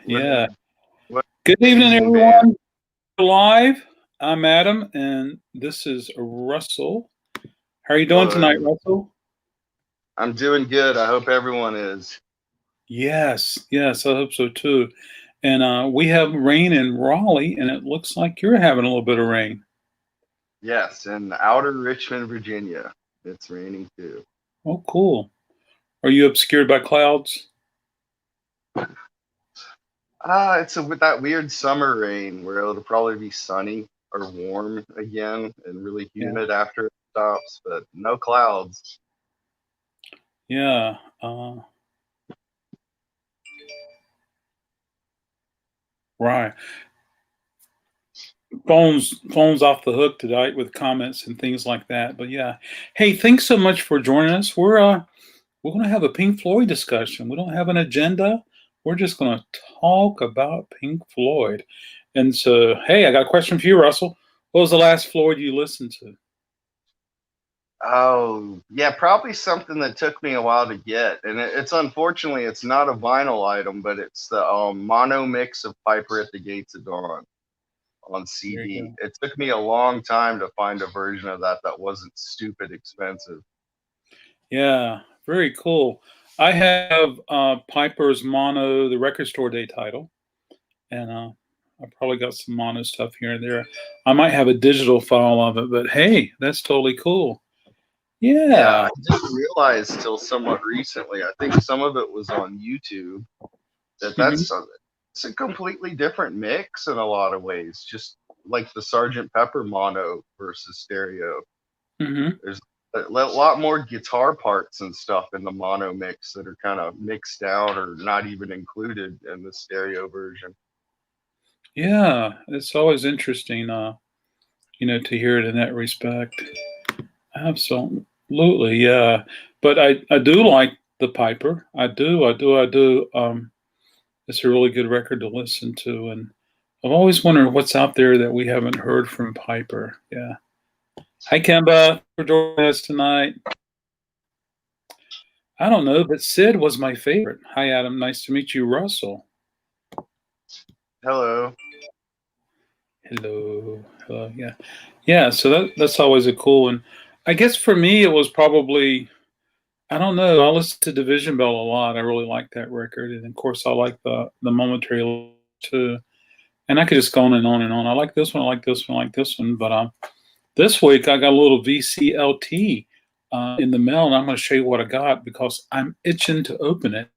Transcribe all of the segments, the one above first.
Yeah. What Good an evening, amazing band. everyone. We're live. I'm Adam, and this is Russell. How are you doing tonight, Hello. Russell? I'm doing good. I hope everyone is. Yes, I hope so too. And we have rain in Raleigh, and it looks like you're having a little bit of rain. Yes, in outer Richmond, Virginia. It's raining too. Oh, cool. Are you obscured by clouds? It's with that weird summer rain where it'll probably be sunny or warm again and really Yeah, humid after it stops, but no clouds. yeah. Right. Phones off the hook tonight with comments and things like that. But yeah. Hey, thanks so much for joining us. We're going to have a Pink Floyd discussion. We don't have an agenda. We're just going to talk about Pink Floyd. And so, hey, I got a question for you, Russell. What was the last Floyd you listened to? Oh, yeah, probably something that took me a while to get. And it's unfortunately, it's not a vinyl item, but it's the mono mix of Piper at the Gates of Dawn on There you CD. go. It took me a long time to find a version of that that wasn't stupid expensive. Yeah, very cool. I have Piper's Mono, the Record Store Day title, and I probably got some mono stuff here and there. I might have a digital file of it, but hey, that's totally cool. Yeah, Yeah. I didn't realize till somewhat recently. I think some of it was on YouTube that Hmm. it's a completely different mix in a lot of ways. Just like the Sergeant Pepper mono versus stereo. Hmm. There's a lot more guitar parts and stuff in the mono mix that are kind of mixed out or not even included in the stereo version. Yeah, it's always interesting, to hear it in that respect. Absolutely, yeah. But I do like the Piper. I do. It's a really good record to listen to, and I've always wondered what's out there that we haven't heard from Piper. Yeah. Hi, Kimba, for joining us tonight. I don't know, but Sid was my favorite. Hi, Adam. Nice to meet you, Russell. Hello. Hello. Yeah, yeah. So that's always a cool one. I guess for me, it was probably I don't know. I listen to Division Bell a lot. I really like that record, and of course, I like the Momentary Love too. And I could just go on and on and on. I like this one. I like this one. I like this one. But this week I got a little VCLT in the mail, and I'm going to show you what I got because I'm itching to open it,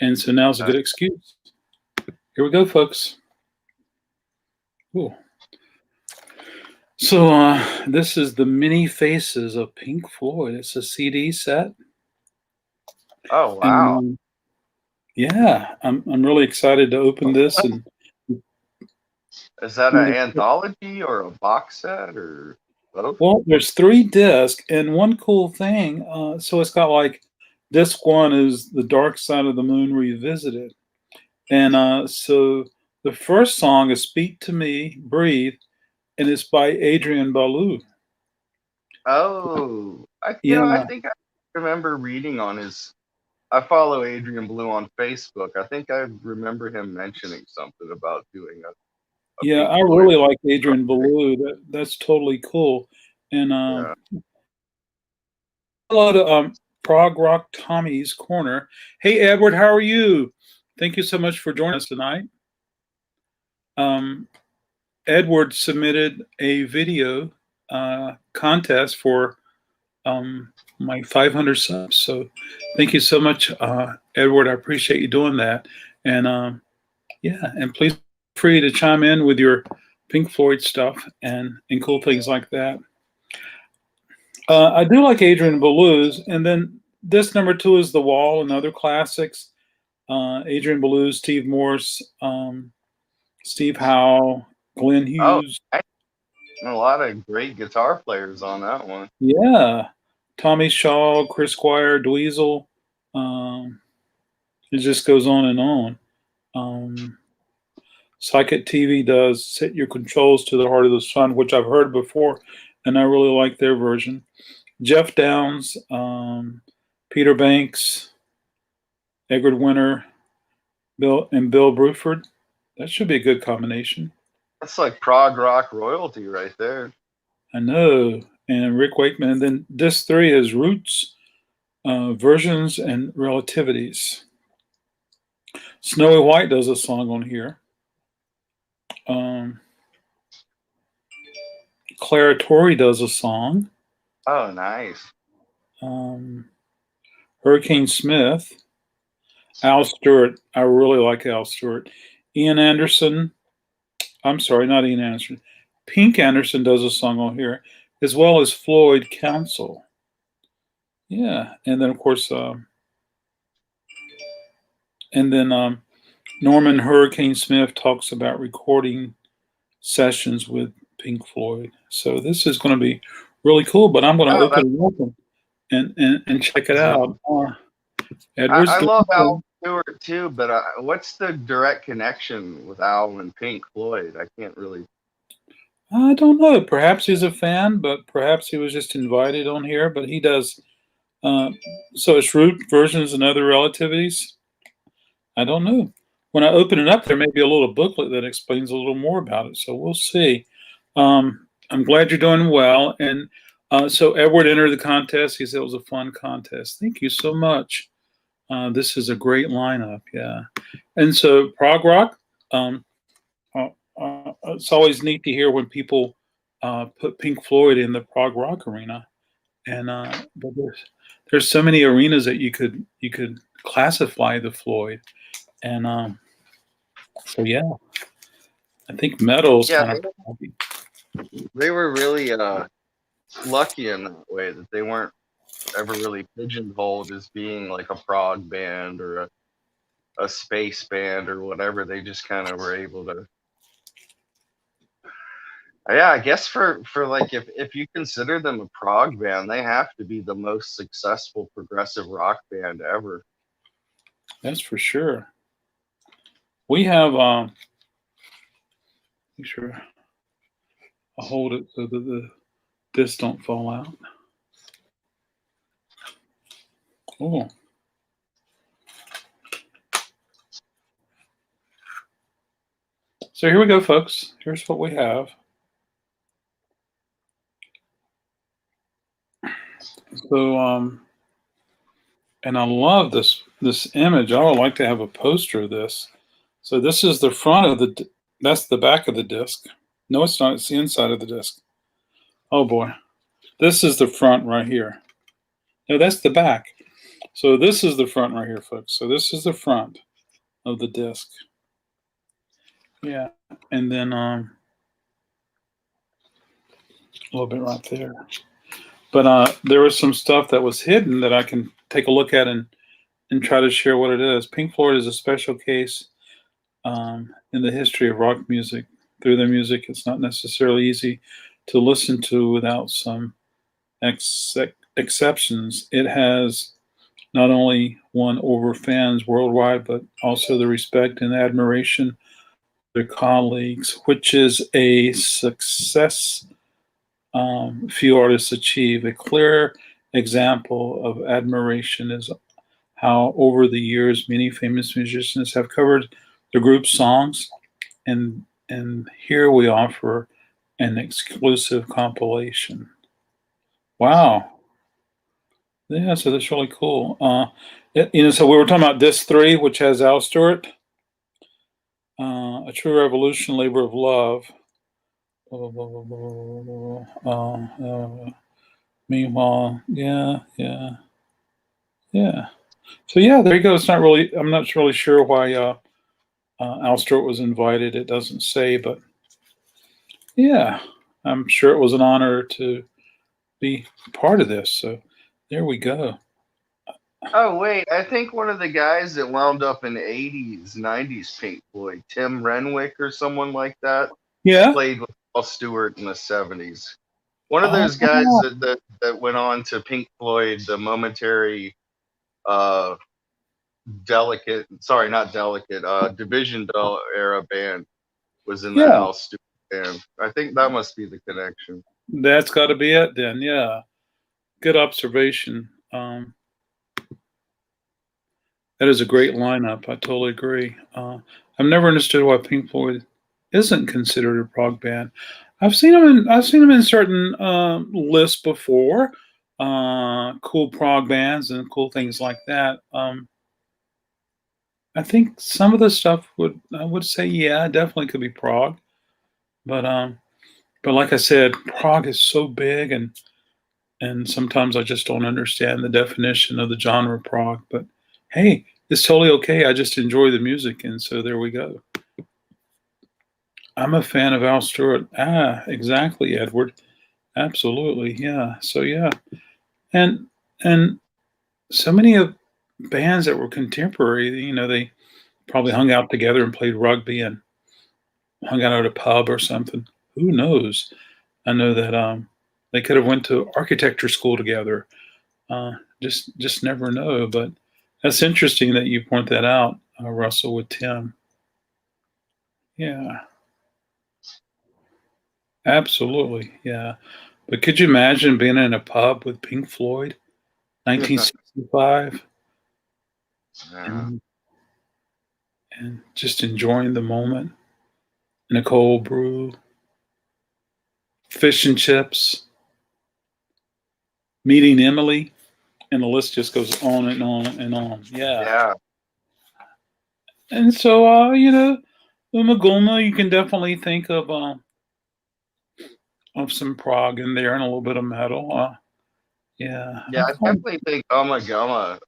and so now's a Uh, good excuse. Here we go, folks. Cool. So this is the Many Faces of Pink Floyd. It's a CD set, oh and wow. yeah, I'm really excited to open this and. Is that an anthology or a box set or both? Well, there's 3 discs, and one cool thing. So it's got like disc one is The Dark Side of the Moon Revisited. And so the first song is Speak to Me, Breathe, and it's by Adrian Ballou. Oh, I Yeah, think I remember reading on his. I follow Adrian Blue on Facebook. I think I remember him mentioning something about doing a yeah, Pink I Floyd. really like Adrian Ballou. That's totally cool. And Yeah. hello to Prog Rock Tommy's Corner. Hey, Edward, how are you? Thank you so much for joining us tonight. Um, Edward submitted a video contest for my 500 subs. So thank you so much, Edward. I appreciate you doing that. And yeah, and please feel free to chime in with your Pink Floyd stuff and cool things like that. I do like Adrian Ballew's, and then this number 2 is The Wall and other classics. Adrian Ballou, Steve Morse, Steve Howe, Glenn Oh, Hughes. a lot of great guitar players on that one. Yeah, Tommy Shaw, Chris Squire, Dweezil. Um, it just goes on and on. Psychic TV does Set Your Controls to the Heart of the Sun, which I've heard before, and I really like their version. Jeff Downs, Peter Banks, Edward Winter, Bill Bruford. That should be a good combination. That's like prog rock royalty right there. I know. And Rick Wakeman. And then disc 3 is Roots, Versions, and Relativities. Snowy White does a song on here. Clara Torrey does a song. Oh, nice. Hurricane Smith. Al Stewart. I really like Al Stewart. Ian Anderson. I'm sorry, not Ian Anderson. Pink Anderson does a song on here, as well as Floyd Council. Yeah, and then of course, Norman Hurricane Smith talks about recording sessions with Pink Floyd. So this is going to be really cool. But I'm going to open it up and check it out. Edwards. I love Al Stewart too, but what's the direct connection with Al and Pink Floyd? I can't really. I don't know. Perhaps he's a fan, but perhaps he was just invited on here. But he does. So it's root versions and other relativities. I don't know. When I open it up, there may be a little booklet that explains a little more about it. So we'll see. I'm glad you're doing well. And so Edward entered the contest. He said it was a fun contest. Thank you so much. This is a great lineup. Yeah. And so prog rock. It's always neat to hear when people put Pink Floyd in the prog rock arena. And but there's so many arenas that you could classify the Floyd. And so yeah, I think metal's kind of proggy. They were really lucky in that way that they weren't ever really pigeonholed as being like a prog band or a space band or whatever. They just kind of were able to. Yeah, I guess for like if you consider them a prog band, they have to be the most successful progressive rock band ever. That's for sure. We have make sure I hold it so that the discs don't fall out. Oh. So here we go, folks. Here's what we have. So and I love this image. I would like to have a poster of this. So this is the front of that's the back of the disc. No, it's not. It's the inside of the disc. Oh boy. This is the front right here. No, that's the back. So this is the front right here, folks. So this is the front of the disc. Yeah. And then a little bit right there. But there was some stuff that was hidden that I can take a look at and try to share what it is. Pink Floyd is a special case in the history of rock music. Through their music, it's not necessarily easy to listen to without some exceptions. It has not only won over fans worldwide, but also the respect and admiration of their colleagues, which is a success few artists achieve. A clear example of admiration is how over the years many famous musicians have covered the group's songs, and here we offer an exclusive compilation. Wow. Yeah, so that's really cool. So we were talking about disc 3, which has Al Stewart, A True Revolution, Labor of Love. Meanwhile, yeah. So yeah, there you go. It's not really. I'm not really sure why Al Stewart was invited. It doesn't say, but yeah, I'm sure it was an honor to be part of this. So there we go. Oh wait, I think one of the guys that wound up in the 80s, 90s Pink Floyd, Tim Renwick or someone like that, played with Al Stewart in the 70s. One of those guys that went on to Pink Floyd, the momentary Division Bell era band, was in the Al Stewart band. I think that must be the connection. That's got to be it then. Yeah, good observation. That is a great lineup. I totally agree. I've never understood why Pink Floyd isn't considered a prog band. I've seen them in certain lists before, cool prog bands and cool things like that. I think some of the stuff I would say, yeah, definitely could be prog, but like I said, prog is so big, and sometimes I just don't understand the definition of the genre prog. But hey, it's totally okay. I just enjoy the music, and so there we go. I'm a fan of Al Stewart. Ah, exactly, Edward. Absolutely, yeah. So yeah, and and so many of bands that were contemporary, they probably hung out together and played rugby and hung out at a pub or something. Who knows? I know that they could have went to architecture school together. Just never know. But that's interesting that you point that out, Russell, with Tim. Yeah, absolutely. Yeah. But could you imagine being in a pub with Pink Floyd, 1965, and, and just enjoying the moment in a cold brew, fish and chips, meeting Emily, and the list just goes on and on and on. Yeah. Yeah. And so, the Magoma, you can definitely think of some prog in there and a little bit of metal. Yeah. Yeah, I definitely think Gumma Gumma.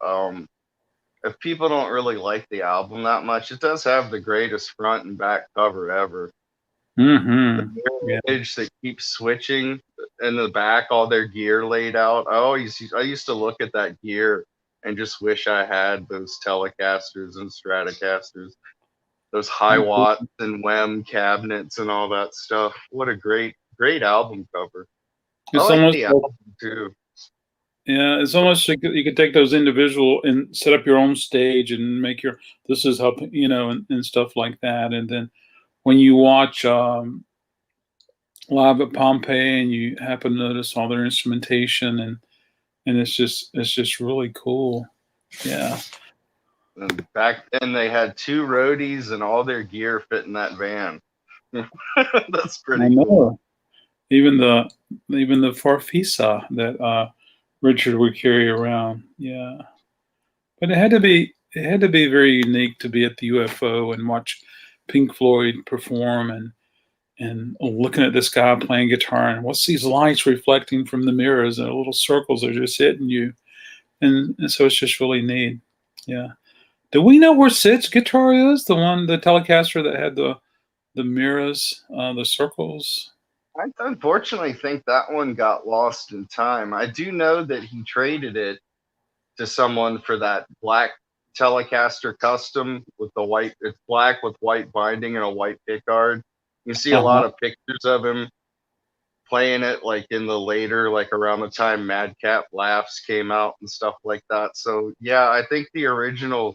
If people don't really like the album that much, it does have the greatest front and back cover ever. Mm-hmm. The mirror image that keeps switching in the back, all their gear laid out. I used to look at that gear and just wish I had those Telecasters and Stratocasters, those high watt and WEM cabinets and all that stuff. What a great album cover. It's I like almost the album too. Yeah, it's almost like you could take those individual and set up your own stage and make this is how, and stuff like that. And then when you watch live at Pompeii and you happen to notice all their instrumentation and it's just really cool. Yeah. And back then they had 2 roadies and all their gear fit in that van. That's pretty cool. Even the Farfisa that Richard would carry around. Yeah. But it had to be very unique to be at the UFO and watch Pink Floyd perform and looking at this guy playing guitar and what's these lights reflecting from the mirrors and the little circles are just hitting you. And so it's just really neat. Yeah. Do we know where Sid's guitar is? The Telecaster that had the mirrors, the circles? I unfortunately think that one got lost in time. I do know that he traded it to someone for that black Telecaster custom with the white. It's black with white binding and a white pickguard. You see a lot of pictures of him playing it like in the later, like around the time Madcap Laughs came out and stuff like that. So yeah, I think the original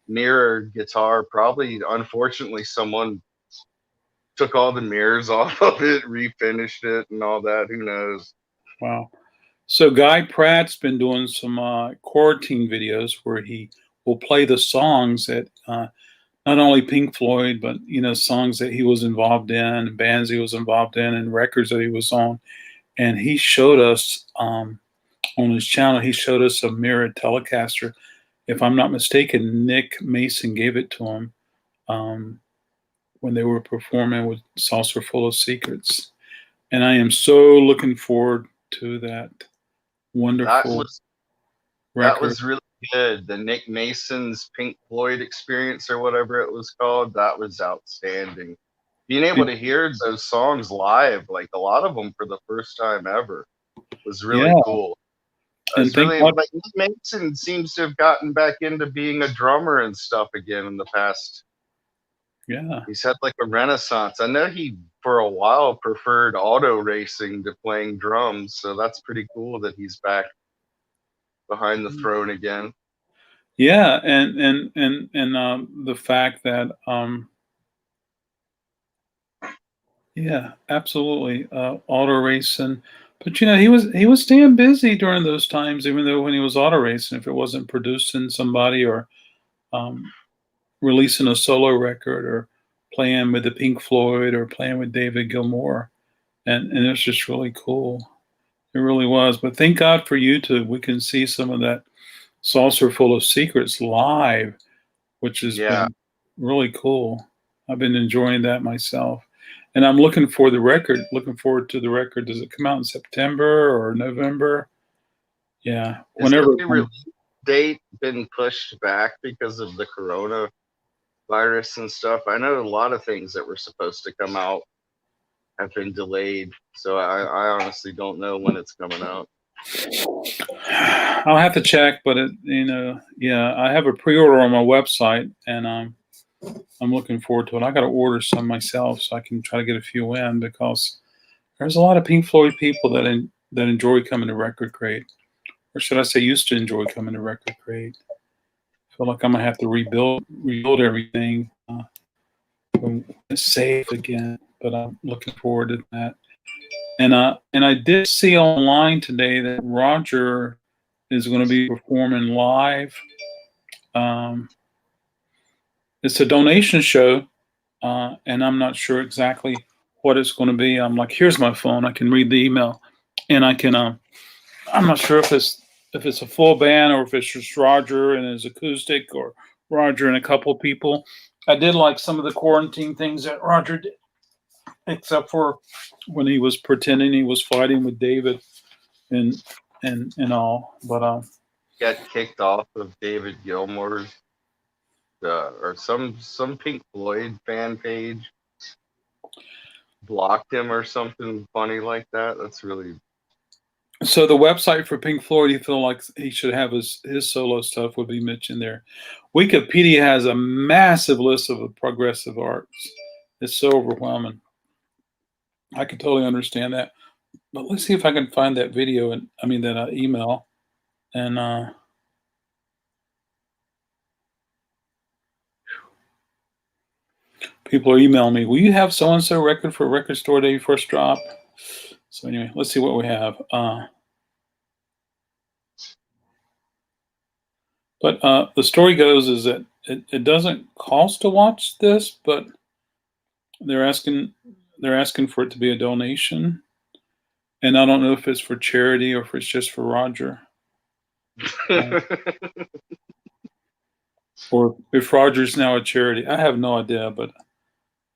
mirror guitar probably, unfortunately, someone took all the mirrors off of it, refinished it, and all that. Who knows? Wow. So Guy Pratt's been doing some quarantine videos where he will play the songs that not only Pink Floyd, but songs that he was involved in, and bands he was involved in, and records that he was on. And he showed us on his channel. He showed us a mirrored Telecaster. If I'm not mistaken, Nick Mason gave it to him when they were performing with Saucer Full of Secrets. And I am so looking forward to that wonderful record. That was really good. The Nick Mason's Pink Floyd experience or whatever it was called, that was outstanding. Being able to hear those songs live, like a lot of them for the first time ever, was really cool. Nick Mason seems to have gotten back into being a drummer and stuff again in the past. Yeah. He's had like a renaissance. I know he, for a while, preferred auto racing to playing drums. So that's pretty cool that he's back behind the throne again. Yeah. And the fact that, yeah, absolutely. Auto racing. But he was staying busy during those times, even though when he was auto racing, if it wasn't producing somebody or releasing a solo record or playing with the Pink Floyd or playing with David Gilmour. And it's just really cool. It really was. But thank God for YouTube. We can see some of that Saucer Full of Secrets live, which has been really cool. I've been enjoying that myself. And I'm looking forward to the record. Does it come out in September or November? Yeah. Whenever. Is the release date been pushed back because of the coronavirus and stuff? I know a lot of things that were supposed to come out have been delayed. So I honestly don't know when it's coming out. I'll have to check, but I have a pre-order on my website, and I'm looking forward to it. I got to order some myself so I can try to get a few in, because there's a lot of Pink Floyd people that enjoy coming to RecordKrate, or should I say, used to enjoy coming to RecordKrate. I feel like I'm gonna have to rebuild everything, safe again. But I'm looking forward to that. And I did see online today that Roger is going to be performing live. It's a donation show, and I'm not sure exactly what it's going to be. I'm like, here's my phone. I can read the email, and I can. I'm not sure if it's a full band or if it's just Roger and his acoustic, or Roger and a couple of people. I did like some of the quarantine things that Roger did, except for when he was pretending he was fighting with David and all. But got kicked off of David Gilmour's or some Pink Floyd fan page blocked him or something funny like that. That's really. So the website for Pink Floyd, you feel like he should have his solo stuff would be mentioned there. Wikipedia has a massive list of progressive arts. It's so overwhelming. I can totally understand that. But let's see if I can find that video that email, and people are emailing me. Will you have so and so record for Record Store Day first drop? So anyway, let's see what we have. But the story goes is that it doesn't cost to watch this, but they're asking for it to be a donation, and I don't know if it's for charity or if it's just for Roger, or if Roger's now a charity. I have no idea, but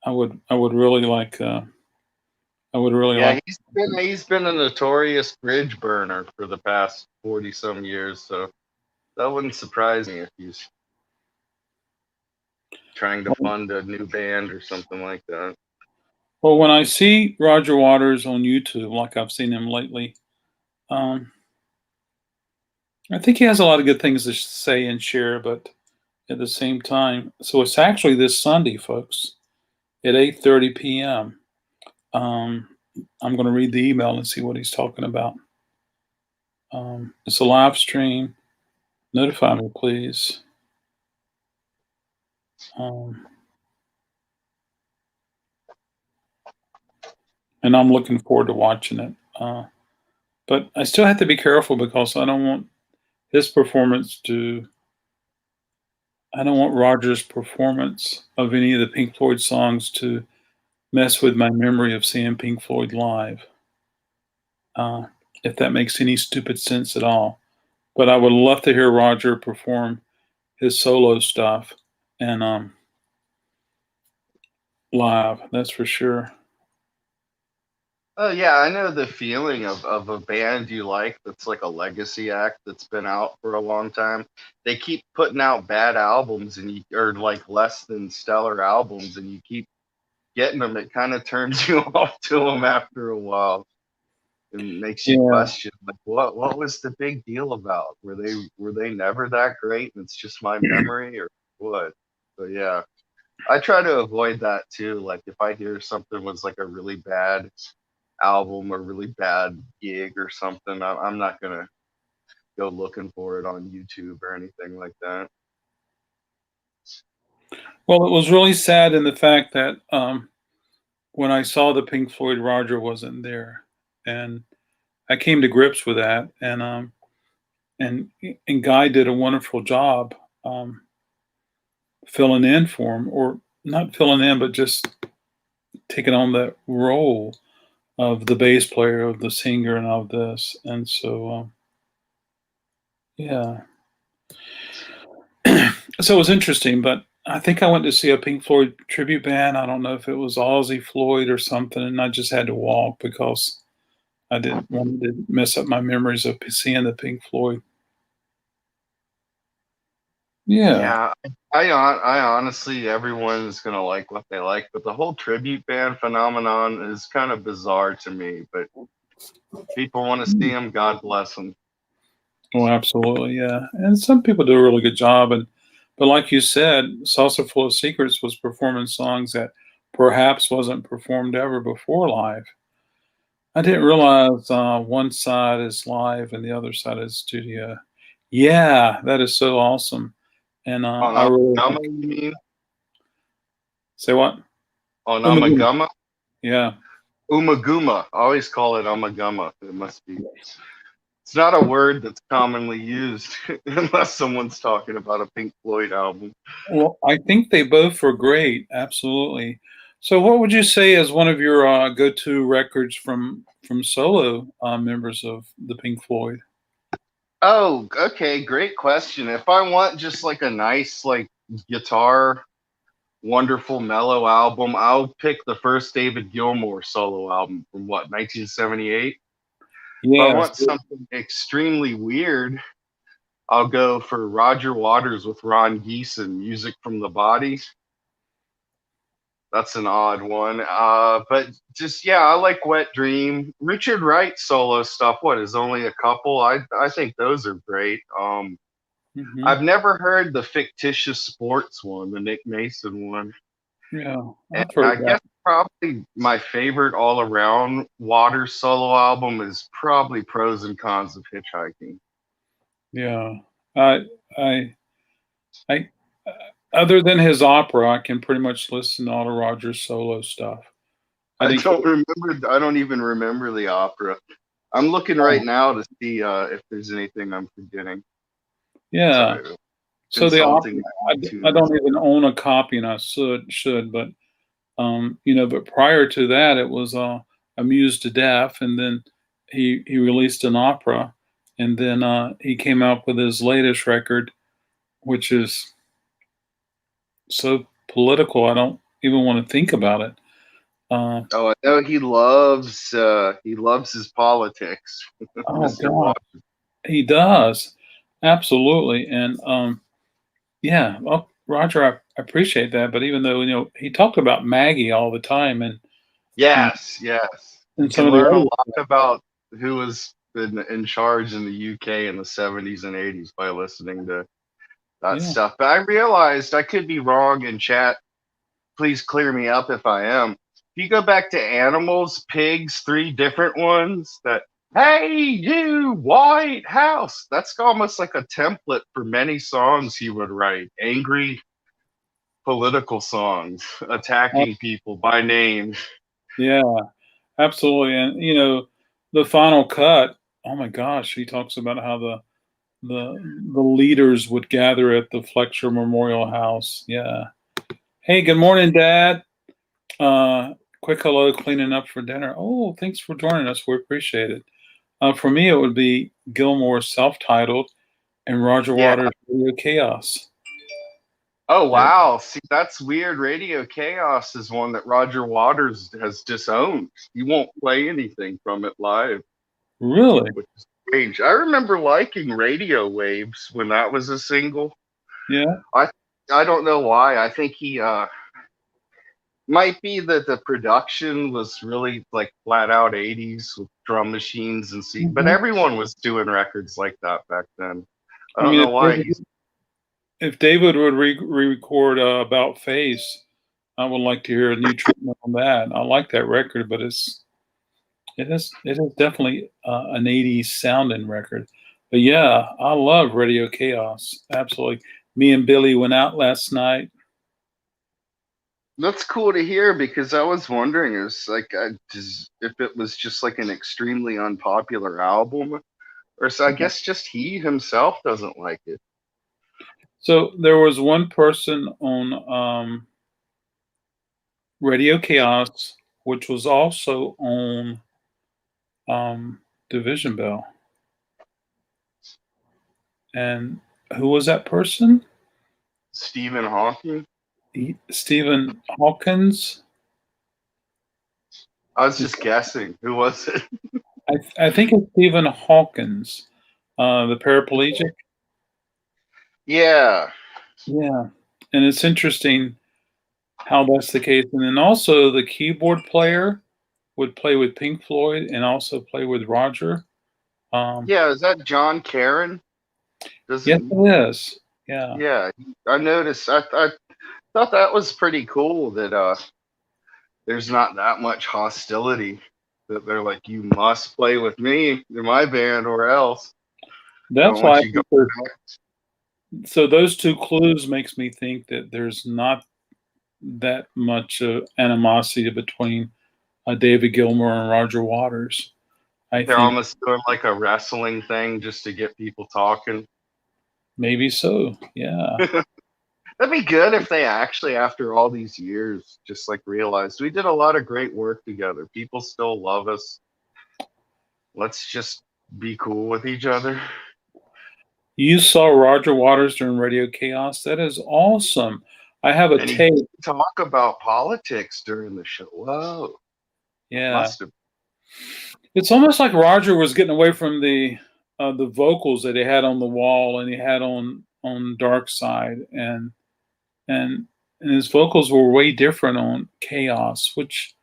I would really like. He's been a notorious bridge burner for the past 40 some years, so that wouldn't surprise me if he's trying to fund a new band or something like that. Well, when I see Roger Waters on YouTube, like I've seen him lately, I think he has a lot of good things to say and share, but at the same time, so it's actually this Sunday, folks, at 8:30 p.m. I'm going to read the email and see what he's talking about. It's a live stream. Notify me, please. And I'm looking forward to watching it. But I still have to be careful because I don't want Roger's performance of any of the Pink Floyd songs to mess with my memory of seeing Pink Floyd live. If that makes any stupid sense at all. But I would love to hear Roger perform his solo stuff and live, that's for sure. Oh yeah, I know the feeling of a band you like that's like a legacy act that's been out for a long time. They keep putting out bad albums or like less than stellar albums, and you keep getting them. It kind of turns you off to them after a while, and makes you question like what was the big deal about? Were they never that great, and it's just my memory, or what? But yeah, I try to avoid that too. Like if I hear something was like a really bad album or really bad gig or something, I'm not gonna go looking for it on YouTube or anything like that. Well, it was really sad in the fact that when I saw the Pink Floyd, Roger wasn't there, and I came to grips with that. And Guy did a wonderful job. filling in for him, or not filling in, but just taking on that role of the bass player, of the singer, and of this. And so, yeah. So it was interesting, but I think I went to see a Pink Floyd tribute band. I don't know if it was Ozzy Floyd or something, and I just had to walk because I didn't want to mess up my memories of seeing the Pink Floyd. Yeah. Yeah, I honestly, everyone's gonna like what they like, but the whole tribute band phenomenon is kind of bizarre to me. But people want to see them, God bless them. Oh, absolutely, yeah. And some people do a really good job, but like you said, Salsa Full of Secrets was performing songs that perhaps wasn't performed ever before live. I didn't realize one side is live and the other side is studio. Yeah, that is so awesome. And On I really Amagama, you mean? say what? On Umaguma. Amagama? Yeah. Umaguma. I always call it Amagama. It must be. It's not a word that's commonly used unless someone's talking about a Pink Floyd album. Well, I think they both were great. Absolutely. So, what would you say is one of your go-to records from solo members of the Pink Floyd? Oh, okay, great question. If I want just like a nice like guitar, wonderful mellow album, I'll pick the first David Gilmour solo album from what, 1978. If I Yes. want something extremely weird, I'll go for Roger Waters with Ron Geeson, Music from the Body. That's an odd one. But just yeah, I like Wet Dream. Richard Wright solo stuff. What is only a couple? I think those are great. Hmm. I've never heard the Fictitious Sports one, the Nick Mason one. Yeah, And I've heard I that. guess probably my favorite all around Waters solo album is probably Pros and Cons of Hitchhiking. Yeah, I, I, I. Other than his opera, I can pretty much listen to all of Roger's solo stuff. I think. I don't even remember the opera. I'm looking right Oh, now to see if there's anything I'm forgetting. yeah. Sorry, So the opera, consulting I iTunes. don't even own a copy, and I should, but but prior to that, it was Amused to Death, and then he released an opera, and then he came out with his latest record, which is so political. I don't even want to think about it. Oh, I know he loves his politics, Oh Mr. God, Watt. he does absolutely, and yeah. Well, Roger, I appreciate that, but even though he talked about Maggie all the time, and, Yes, yes. You and some can of the learn a other. lot about who was in charge in the UK in the 70s and 80s by listening to that Yeah. stuff. But I realized I could be wrong in chat. Please clear me up if I am. If you go back to Animals, Pigs, three different ones that, hey, you, White House, that's almost like a template for many songs he would write. Angry political songs, attacking people by name. Yeah, absolutely. And the final cut, oh my gosh, he talks about how the leaders would gather at the Fletcher Memorial House. Yeah. Hey, good morning, Dad. Uh Quick hello, cleaning up for dinner. Oh, thanks for joining us. We appreciate it. For me, it would be Gilmore's self-titled and Roger Yeah. Waters' Radio Chaos. Oh, That wow. See, that's weird. Radio Chaos is one that Roger Waters has disowned. He won't play anything from it live, really? which is strange. I remember liking Radio Waves when that was a single. Yeah. I I don't know why. I think he might be that the production was really like flat out 80s with drum machines and but Hmm. everyone was doing records like that back then. I I don't mean, know why he's if David would re-record About Face, I would like to hear a new treatment on that. I like that record, but it is definitely an '80s sounding record. But yeah, I love Radio Chaos. Absolutely. Me and Billy went out last night. That's cool to hear because I was wondering is like if it was just like an extremely unpopular album or so I guess just he himself doesn't like it. So there was one person on Radio Chaos, which was also on Division Bell. And who was that person? Stephen Hawking. Stephen Hawkins. I was just guessing. Who was it? I think it's Stephen Hawkins, the paraplegic. Yeah. Yeah. And it's interesting how that's the case. And then also the keyboard player would play with Pink Floyd and also play with Roger. Yeah, is that John Caron? Yes, it is. Yeah. Yeah, I noticed. I thought that was pretty cool that there's not that much hostility. That they're like, you must play with me in my band or else. That's why. So those two clues makes me think that there's not that much animosity between David Gilmour and Roger Waters. They're almost doing like a wrestling thing just to get people talking. Maybe so, yeah. That'd be good if they actually, after all these years, just like realized we did a lot of great work together. People still love us. Let's just be cool with each other. You saw Roger Waters during Radio Chaos. That is awesome. I have a tape. Talk about politics during the show. Whoa. Yeah. It's almost like Roger was getting away from the vocals that he had on The Wall and he had on Dark Side, and his vocals were way different on Chaos, which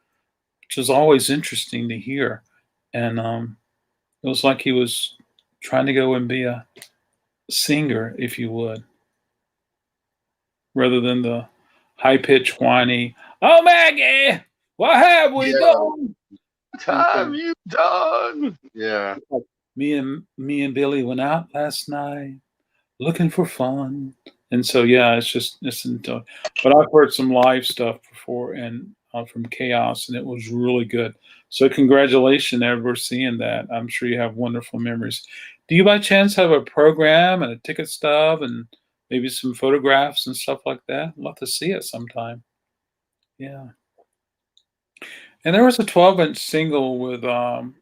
is always interesting to hear. And it was like he was trying to go and be a singer, if you would, rather than the high-pitched whiny, "Oh Maggie, what have we done? What have you done?" Yeah. Me and Billy went out last night looking for fun. And so yeah, but I've heard some live stuff before and from Chaos, and it was really good. So congratulations, Edward, seeing that. I'm sure you have wonderful memories. Do you by chance have a program and a ticket stub and maybe some photographs and stuff like that? I'd love to see it sometime. Yeah. And there was a 12-inch single with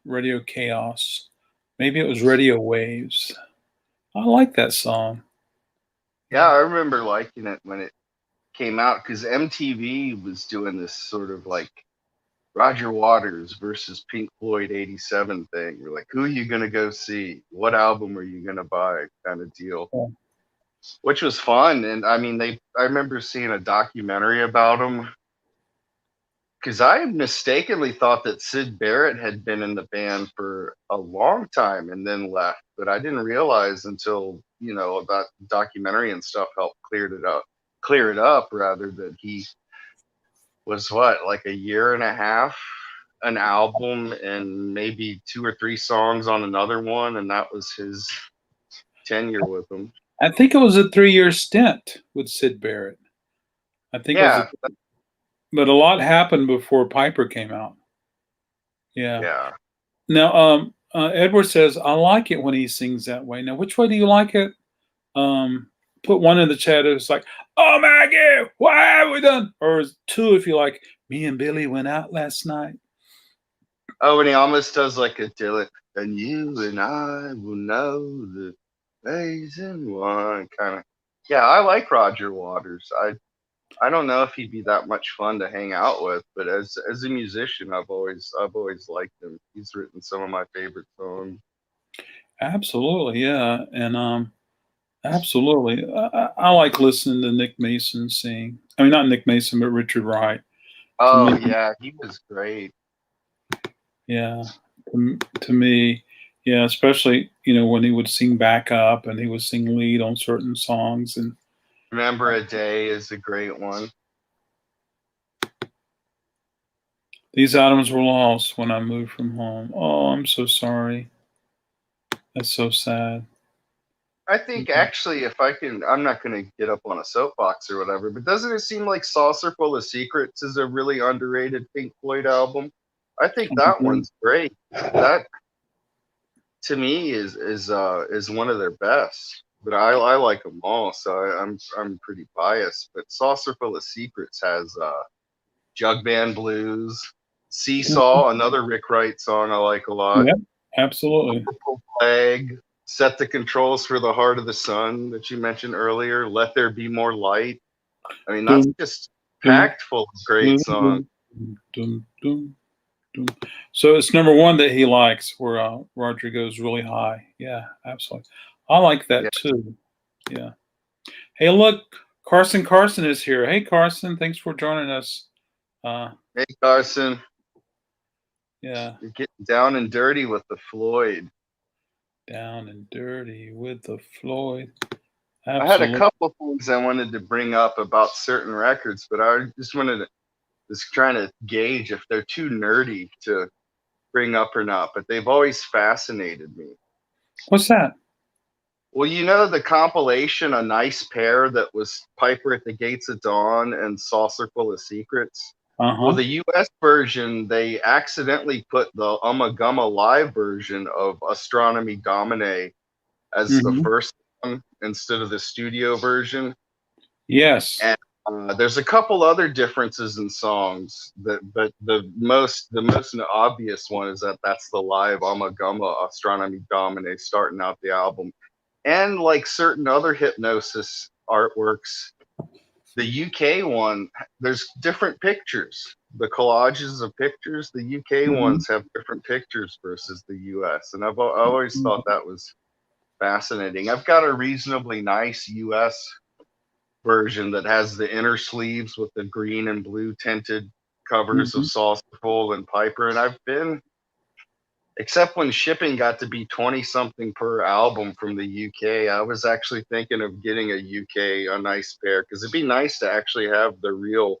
Radio Chaos. Maybe it was Radio Waves. I like that song. Yeah, I remember liking it when it came out because MTV was doing this sort of like Roger Waters versus Pink Floyd '87 thing. We're like, who are you going to go see? What album are you going to buy? Kind of deal. Yeah. Which was fun. And I mean, I remember seeing a documentary about them because I mistakenly thought that Syd Barrett had been in the band for a long time and then left. But I didn't realize until, that documentary and stuff helped clear it up rather, that he was like a year and a half, an album and maybe 2 or 3 songs on another one. And that was his tenure with them. I think it was a 3-year stint with Syd Barrett. I think but a lot happened before Piper came out. Yeah. Yeah. Now, Edward says, I like it when he sings that way. Now, which way do you like it? Put 1 in the chat. It's like, oh, Maggie, what have we done? Or 2 if you like, me and Billy went out last night. Oh, and he almost does like a Dylan. And you and I will know the amazing one kind of. Yeah, I like Roger Waters. I don't know if he'd be that much fun to hang out with, but as a musician, I've always liked him. He's written some of my favorite songs. Absolutely, yeah, and absolutely, I like listening to Nick Mason sing. I mean, not Nick Mason, but Richard Wright. Oh yeah, he was great. Yeah, to me, yeah, especially when he would sing backup and he would sing lead on certain songs. And Remember a Day is a great one. These items were lost when I moved from home. Oh, I'm so sorry. That's so sad. I think actually, if I can, I'm not going to get up on a soapbox or whatever, but doesn't it seem like Saucer Full of Secrets is a really underrated Pink Floyd album? I think that one's great. That to me is one of their best. but I like them all, so I'm pretty biased. But Saucer Full of Secrets has Jug Band Blues, Seesaw, another Rick Wright song I like a lot. Yep, absolutely. Purple Flag, Set the Controls for the Heart of the Sun that you mentioned earlier, Let There Be More Light. I mean, that's just packed full of great songs. So it's number one that he likes, where Roger goes really high. Yeah, absolutely. I like that too. Yeah. Hey, look, Carson is here. Hey, Carson, thanks for joining us. Hey, Carson. Yeah. You're getting down and dirty with the Floyd. Down and dirty with the Floyd. Absolutely. I had a couple things I wanted to bring up about certain records, but I just trying to gauge if they're too nerdy to bring up or not, but they've always fascinated me. What's that? Well, you know the compilation, A Nice Pair, that was Piper at the Gates of Dawn and Saucer Full of Secrets? Well, the U.S. version, they accidentally put the Ummagumma live version of Astronomy Domine as the first one instead of the studio version. Yes. And there's a couple other differences in songs, but the most obvious one is that's the live Ummagumma Astronomy Domine starting out the album. And like certain other Hypnosis artworks, the UK one, there's different pictures. The collages of pictures, the UK ones have different pictures versus the US. And I've always thought that was fascinating. I've got a reasonably nice US version that has the inner sleeves with the green and blue tinted covers of Saucerful and Piper. And I've been, except when shipping got to be 20 something per album from the UK, I was actually thinking of getting a nice pair, because it'd be nice to actually have the real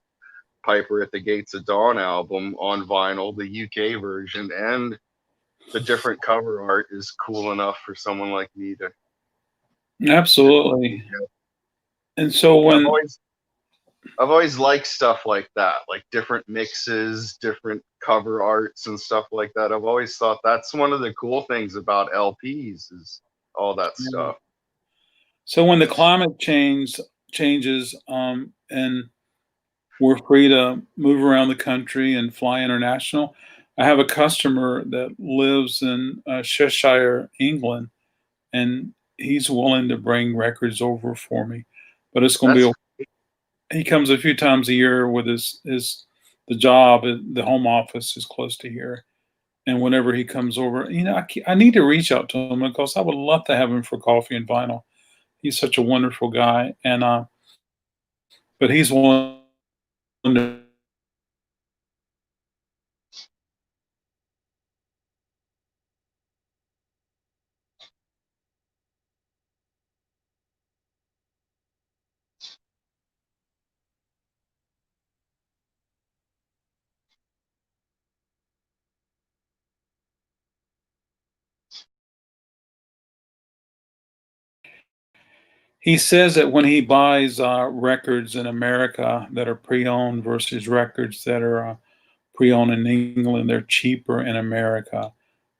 Piper at the Gates of Dawn album on vinyl, the UK version, and the different cover art is cool enough for someone like me to. Absolutely. And so when I've always liked stuff like that, like different mixes, different cover arts and stuff like that. I've always thought that's one of the cool things about LPs is all that stuff. So when the climate changes, and we're free to move around the country and fly international, I have a customer that lives in Cheshire, England, and he's willing to bring records over for me. But it's going to be he comes a few times a year with the job. The home office is close to here, and whenever he comes over, I need to reach out to him because I would love to have him for coffee and vinyl. He's such a wonderful guy, and but he's willing to. He says that when he buys records in America that are pre-owned versus records that are pre-owned in England, they're cheaper in America.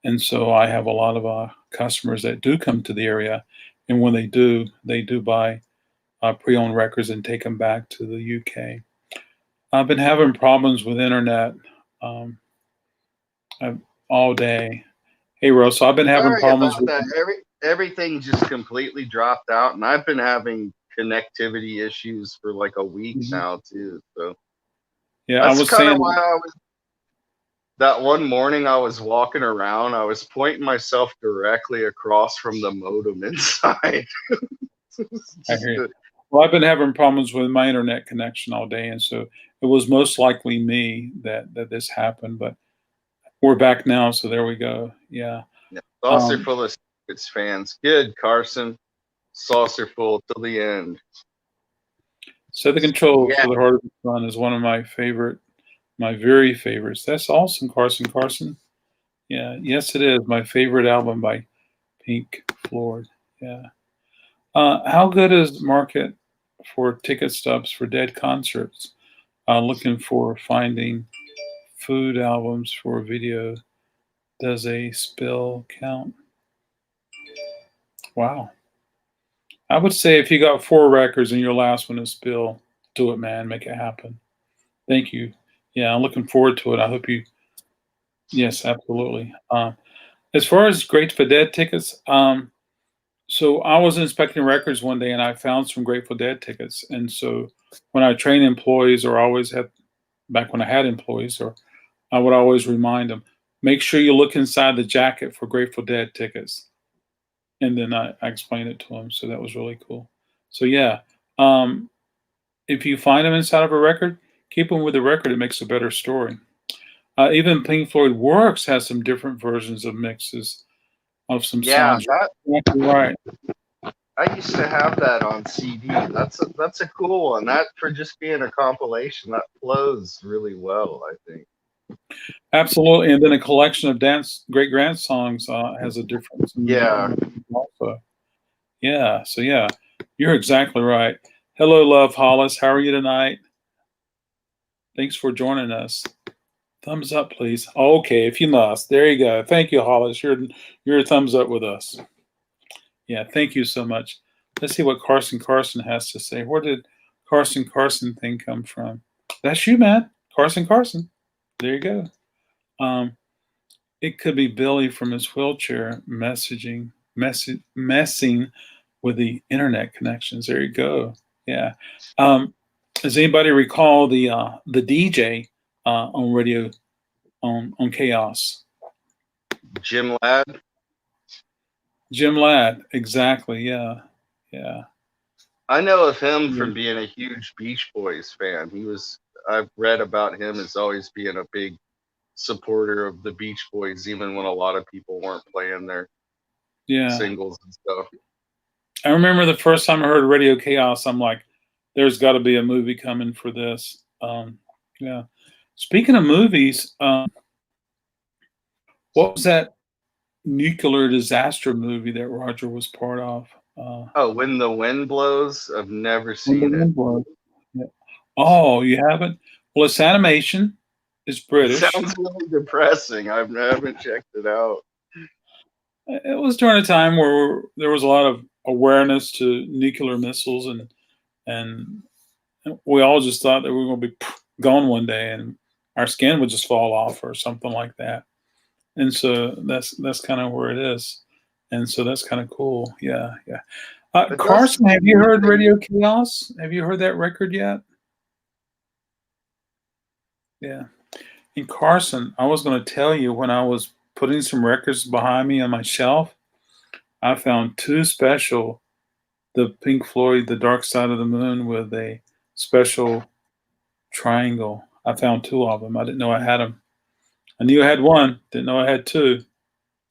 And so I have a lot of customers that do come to the area, and when they do buy pre-owned records and take them back to the UK. I've been having problems with internet all day. Hey, Rose, so I've been having problems with that. Everything just completely dropped out, and I've been having connectivity issues for like a week now too. So yeah, I was kind of why that one morning I was walking around, I was pointing myself directly across from the modem inside. I hear you. Well, I've been having problems with my internet connection all day, and so it was most likely me that this happened. But we're back now, so there we go. Yeah. Saucer Full of Secrets fans. Good, Carson. Saucer Full till the end. Set the Controls for the Heart of the Sun is one of my very favorites. That's awesome, Carson. Yeah, yes, it is my favorite album by Pink Floyd. Yeah. How good is market for ticket stubs for dead concerts? Looking for finding food albums for video. Does a spill count? Wow. I would say if you got 4 records and your last one is Bill, do it, man. Make it happen. Thank you. Yeah, I'm looking forward to it. I hope you. Yes, absolutely. As far as Grateful Dead tickets, so I was inspecting records one day and I found some Grateful Dead tickets. And so when I train employees, or always have, back when I had employees, or I would always remind them, make sure you look inside the jacket for Grateful Dead tickets. And then I explained it to them. So that was really cool. So yeah, if you find them inside of a record, keep them with the record. It makes a better story. Even Pink Floyd Works has some different versions of mixes of some Yeah, songs. Exactly right. I used to have that on CD. That's a cool one. That, for just being a compilation, that flows really well, I think. Absolutely, and then a collection of great dance songs has a difference. Yeah. Also, yeah. So yeah, you're exactly right. Hello, Love Hollis. How are you tonight? Thanks for joining us. Thumbs up, please. Okay, if you must. There you go. Thank you, Hollis. You're a thumbs up with us. Yeah, thank you so much. Let's see what Carson has to say. Where did Carson thing come from? That's you, man. Carson. There you go. It could be Billy from his wheelchair messing with the internet connections. There you go. Yeah. Does anybody recall the DJ on radio on Chaos? Jim Ladd. Jim Ladd. Exactly. Yeah. Yeah. I know of him from being a huge Beach Boys fan. I've read about him as always being a big supporter of the Beach Boys, even when a lot of people weren't playing their singles and stuff. I remember the first time I heard Radio Chaos, I'm like, there's got to be a movie coming for this. Yeah. Speaking of movies, what was that nuclear disaster movie that Roger was part of? When the Wind Blows. I've never seen it. Yeah. Oh, you haven't? Well, it's animation. It's British. It sounds really depressing. I haven't checked it out. It was during a time where there was a lot of awareness to nuclear missiles, and we all just thought that we were going to be gone one day and our skin would just fall off or something like that. And so that's kind of where it is. And so that's kind of cool. Yeah. Carson, have you heard Radio Chaos? Have you heard that record yet? Yeah. And Carson, I was going to tell you, when I was putting some records behind me on my shelf, I found 2 special, the Pink Floyd, The Dark Side of the Moon, with a special triangle. I found 2 of them. I didn't know I had them. I knew I had 1, didn't know I had 2.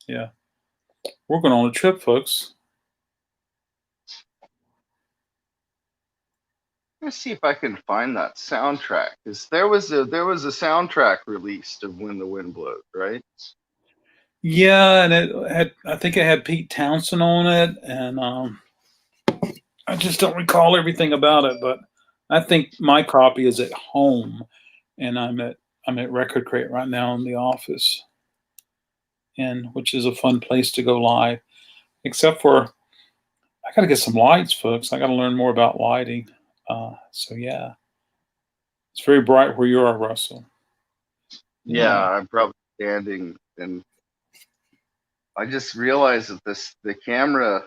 Yeah. We're going on a trip, folks. Let's see if I can find that soundtrack, because there was a soundtrack released of When the Wind Blows, right? Yeah, and I think it had Pete Townsend on it, and I just don't recall everything about it, but I think my copy is at home, and I'm at RecordKrate right now in the office, and which is a fun place to go live, except for I got to get some lights, folks. I got to learn more about lighting. So yeah, it's very bright where you are, Russell. Yeah, I'm probably standing, and I just realized that the camera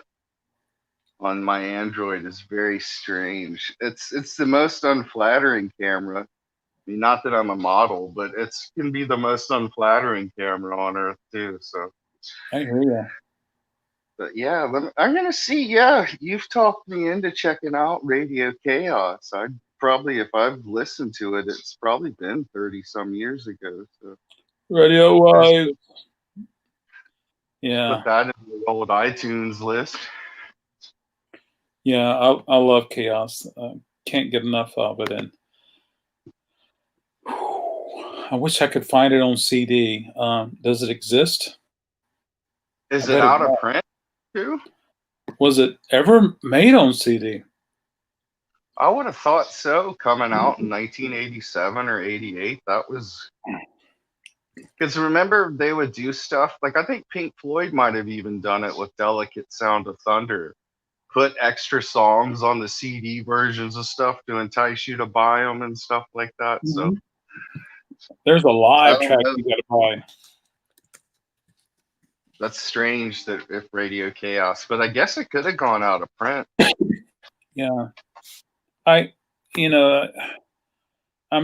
on my Android is very strange. It's the most unflattering camera. I mean, not that I'm a model, but it can be the most unflattering camera on earth too. So I hear you. But yeah, I'm gonna see. Yeah, you've talked me into checking out Radio Chaos. I'd probably, if I've listened to it, it's probably been 30 some years ago. So Radio Wise. Yeah. Put that in the old iTunes list. Yeah, I love Chaos. Can't get enough of it, and I wish I could find it on CD. Does it exist? Is it out of print too? Was it ever made on CD? I would have thought so. Coming out in 1987 or 88, that was, because remember they would do stuff like, I think Pink Floyd might have even done it with Delicate Sound of Thunder put extra songs on the CD versions of stuff to entice you to buy them and stuff like that. So there's a live I don't track know. you got to buy. That's strange that if Radio Chaos, but I guess it could have gone out of print. Yeah, I'm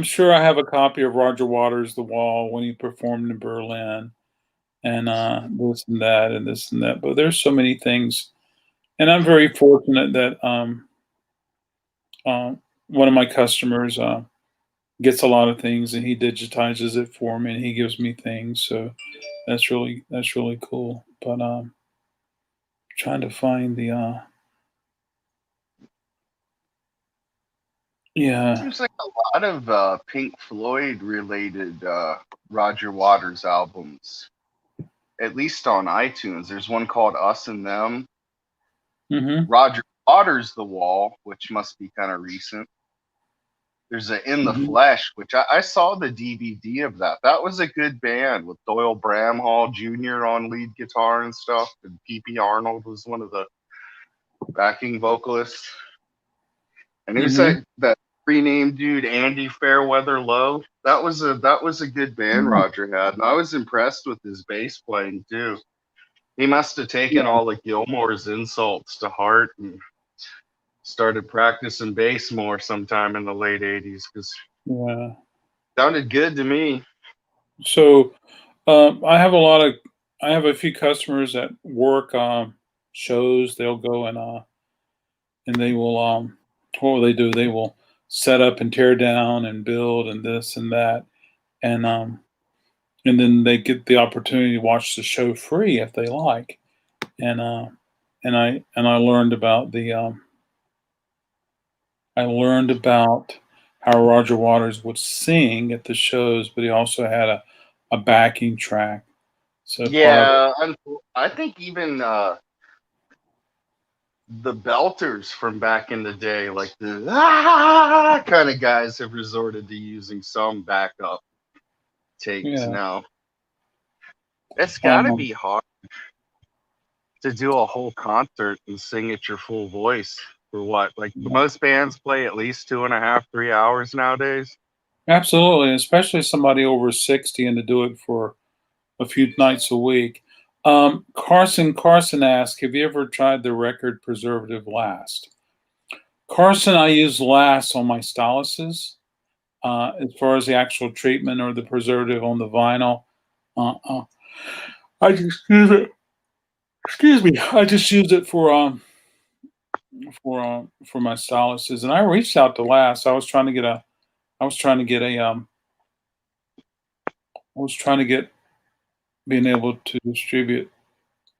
sure I have a copy of Roger Waters' The Wall when he performed in Berlin, and this and that and this and that. But there's so many things, and I'm very fortunate that one of my customers gets a lot of things, and he digitizes it for me, and he gives me things. So that's really cool. But trying to find the yeah. Seems like a lot of Pink Floyd related Roger Waters albums, at least on iTunes. There's one called Us and Them. Roger Waters' The Wall, which must be kind of recent. There's a In the Flesh, which I saw the DVD of that. That was a good band with Doyle Bramhall Jr. on lead guitar and stuff. And P.P. Arnold was one of the backing vocalists. And there's that renamed dude, Andy Fairweather Lowe. That was a good band Roger had. And I was impressed with his bass playing too. He must have taken all of Gilmore's insults to heart and started practicing bass more sometime in the late 80s because sounded good to me. So I have a few customers that work shows. They'll go and they will what will they do? They will set up and tear down and build and this and that, and then they get the opportunity to watch the show free if they like. And I learned about how Roger Waters would sing at the shows, but he also had a backing track. So yeah, I think even the belters from back in the day, like the kind of guys, have resorted to using some backup takes now. It's got to be hard to do a whole concert and sing at your full voice for what? Like most bands play at least 2.5, 3 hours nowadays. Absolutely, especially somebody over 60 and to do it for a few nights a week. Carson asked, have you ever tried the record preservative last? Carson, I use last on my styluses. As far as the actual treatment or the preservative on the vinyl, I just use it. Excuse me. I just use it for my styluses, and I reached out to last. I was trying to being able to distribute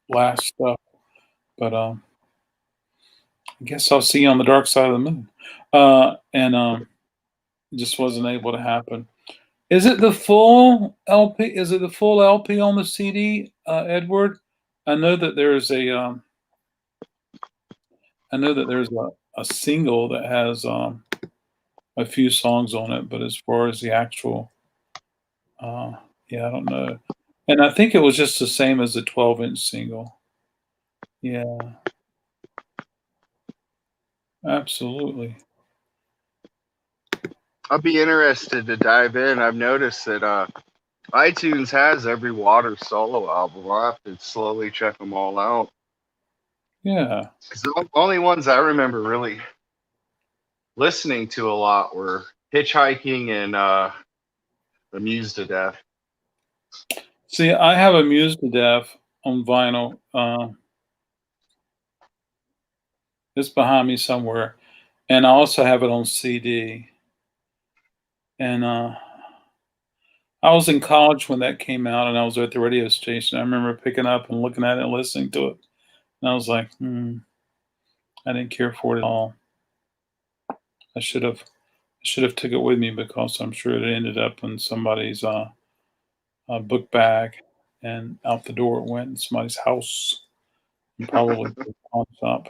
last stuff, but I guess I'll see you on the dark side of the moon. And it just wasn't able to happen. Is it the full LP? Is it the full LP on the CD, Edward? I know that there's a single that has a few songs on it, but as far as the actual, I don't know. And I think it was just the same as the 12-inch single. Yeah. Absolutely. I'll be interested to dive in. I've noticed that iTunes has every Waters solo album. I'll have to slowly check them all out. Yeah. Because the only ones I remember really listening to a lot were Hitchhiking and Amused to Death. See, I have Amused to Death on vinyl. It's behind me somewhere. And I also have it on CD. And I was in college when that came out, and I was at the radio station. I remember picking up and looking at it and listening to it. And I was like, I didn't care for it at all. I should have took it with me, because I'm sure it ended up in somebody's book bag, and out the door it went in somebody's house, and probably the pawn shop.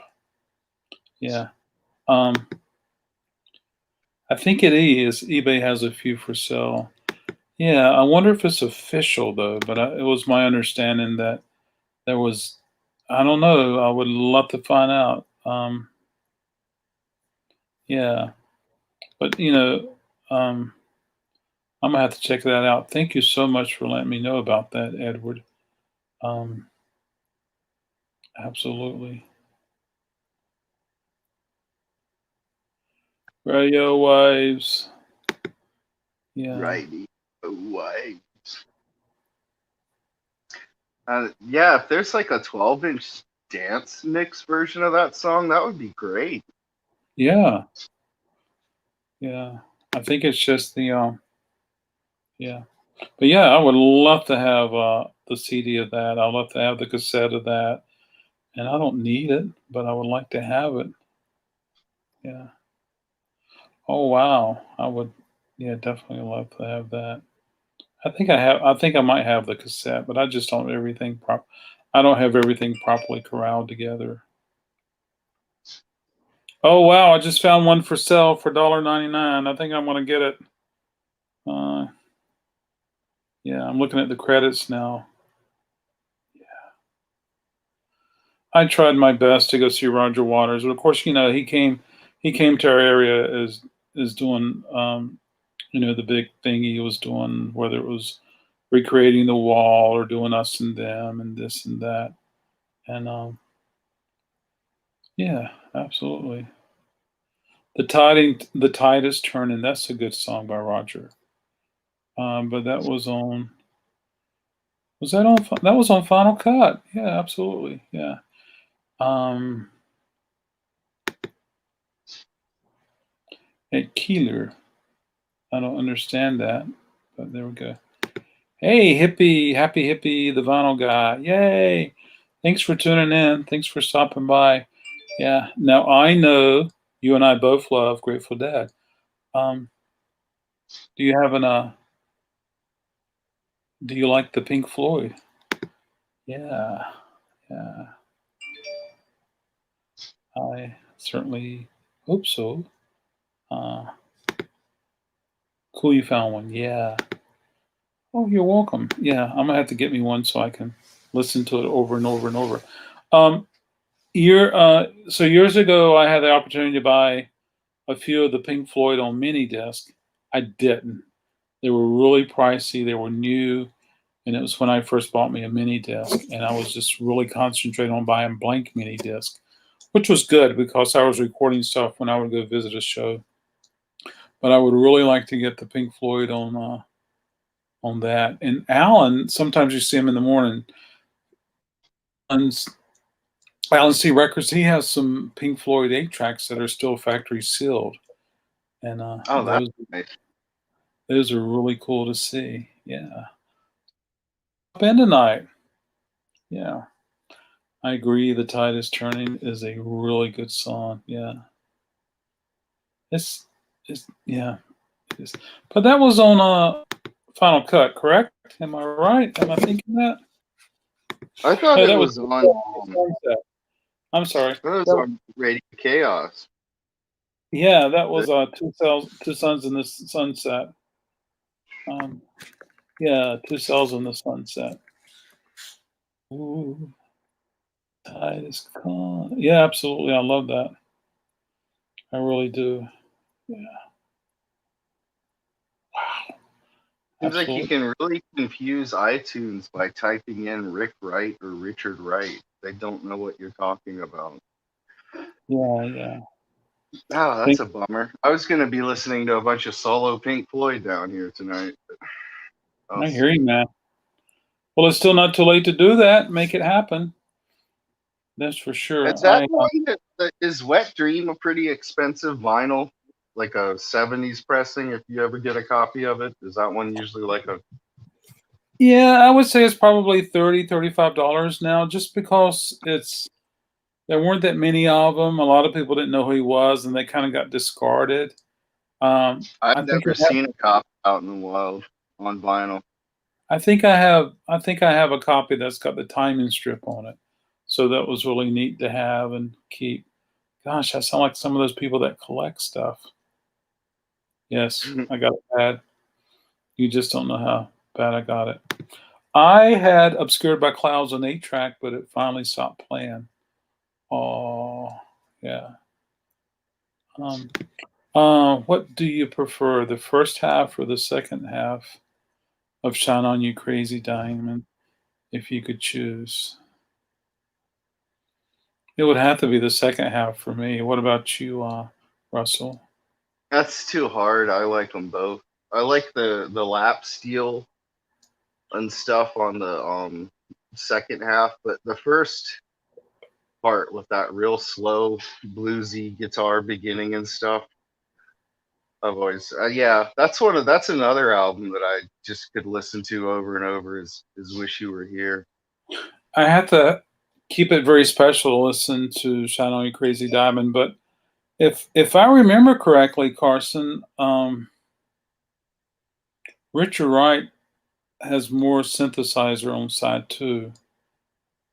Yeah. I think it is. eBay has a few for sale. Yeah, I wonder if it's official though. But it was my understanding that there was. I don't know. I would love to find out. Yeah, but I'm gonna have to check that out. Thank you so much for letting me know about that, Edward. Absolutely. Radio waves. Yeah. Radio waves. Yeah, if there's like a 12-inch dance mix version of that song, that would be great. Yeah. Yeah. I think it's just the yeah. But yeah, I would love to have the CD of that. I'd love to have the cassette of that. And I don't need it, but I would like to have it. Yeah. Oh wow. I would definitely love to have that. I think I might have the cassette, but I just don't have everything I don't have everything properly corralled together. Oh wow, I just found one for sale for $1.99. I think I'm gonna get it. Yeah, I'm looking at the credits now. Yeah. I tried my best to go see Roger Waters, but of course, he came to our area as doing the big thing he was doing, whether it was recreating the wall or doing Us and Them and this and that. And yeah, absolutely. The tide is turning. That's a good song by Roger. But that was on. Was that on? That was on Final Cut. Yeah, absolutely. Yeah. At Keeler. I don't understand that, but there we go. Hey, hippie, happy hippie, the vinyl guy. Yay! Thanks for tuning in. Thanks for stopping by. Yeah. Now I know you and I both love Grateful Dead. Do you have do you like the Pink Floyd? Yeah. Yeah. I certainly hope so. Cool, you found one. Yeah. Oh, you're welcome. Yeah, I'm gonna have to get me one so I can listen to it over and over and over. So years ago, I had the opportunity to buy a few of the Pink Floyd on mini disc. I didn't. They were really pricey. They were new, and it was when I first bought me a mini disc, and I was just really concentrating on buying blank mini disc, which was good because I was recording stuff when I would go visit a show. But I would really like to get the Pink Floyd on that. And Alan, sometimes you see him in the morning. Alan C Records, he has some Pink Floyd 8-tracks that are still factory sealed. And that's nice. Those are really cool to see. Yeah. Up in tonight. Yeah. I agree. The Tide is Turning is a really good song. Yeah. It's yeah. It is. But that was on Final Cut, correct? Am I right? Am I thinking that? I thought it was on Sunset. I'm sorry. That was on Radio Chaos. Yeah, that was Two Suns in the Sunset. Yeah, Two Cells in the Sunset. Ooh, tide is calm. Yeah, absolutely. I love that. I really do. Yeah. Wow. Seems like you can really confuse iTunes by typing in Rick Wright or Richard Wright. They don't know what you're talking about. Yeah, yeah. Oh, that's a bummer. I was going to be listening to a bunch of solo Pink Floyd down here tonight. I hear you, man. Well, it's still not too late to do that. Make it happen. That's for sure. Is that one is Wet Dream a pretty expensive vinyl? Like a 70s pressing, if you ever get a copy of it? Is that one usually like a... Yeah, I would say it's probably $30, $35 now, just because there weren't that many of them. A lot of people didn't know who he was, and they kind of got discarded. I've never seen a copy out in the wild on vinyl. I think I have a copy that's got the timing strip on it. So that was really neat to have and keep. Gosh, I sound like some of those people that collect stuff. Yes, I got it bad. You just don't know how bad I got it. I had Obscured by Clouds on 8-track, but it finally stopped playing. Oh, Yeah. What do you prefer, the first half or the second half of Shine On You Crazy Diamond, if you could choose? It would have to be the second half for me. What about you, Russell? That's too hard. I like them both. I like the lap steel and stuff on the second half, but the first part with that real slow bluesy guitar beginning and stuff, I've always yeah, that's another album that I just could listen to over and over is Wish You Were Here. I had to keep it very special to listen to Shine On You Crazy Diamond, but if I remember correctly, Carson, Richard Wright has more synthesizer on side two.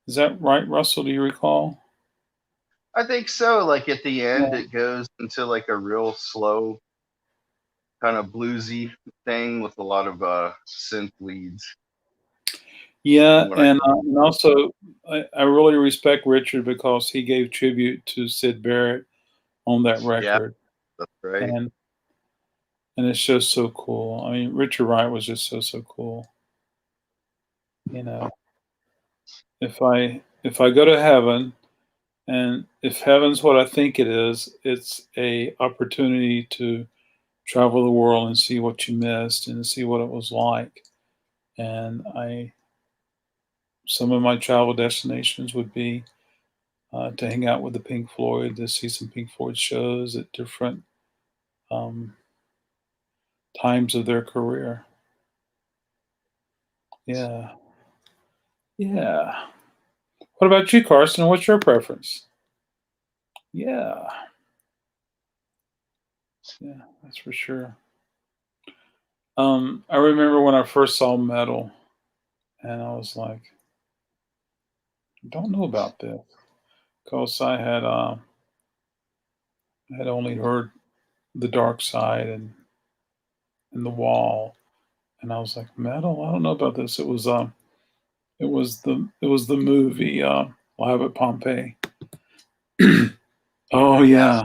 Is that right, Russell? Do you recall? I think so. Like at the end, Yeah. it goes into like a real slow kind of bluesy thing with a lot of synth leads. Yeah, and also I really respect Richard because he gave tribute to Syd Barrett on that Yeah, record, that's right. and it's just so cool. I mean, Richard Wright was just so cool. You know, if I go to heaven, and if heaven's what I think it is, it's a opportunity to travel the world and see what you missed and see what it was like. And some of my travel destinations would be to hang out with the Pink Floyd, to see some Pink Floyd shows at different um, times of their career. Yeah, yeah. What about you, Carson? What's your preference? Yeah, yeah, that's for sure. I remember when I first saw metal, and I was like, I don't know about this, because I had only heard The Dark Side and The Wall, and I was like, metal? I don't know about this. It was the movie Live at Pompeii. Oh Yeah, yeah.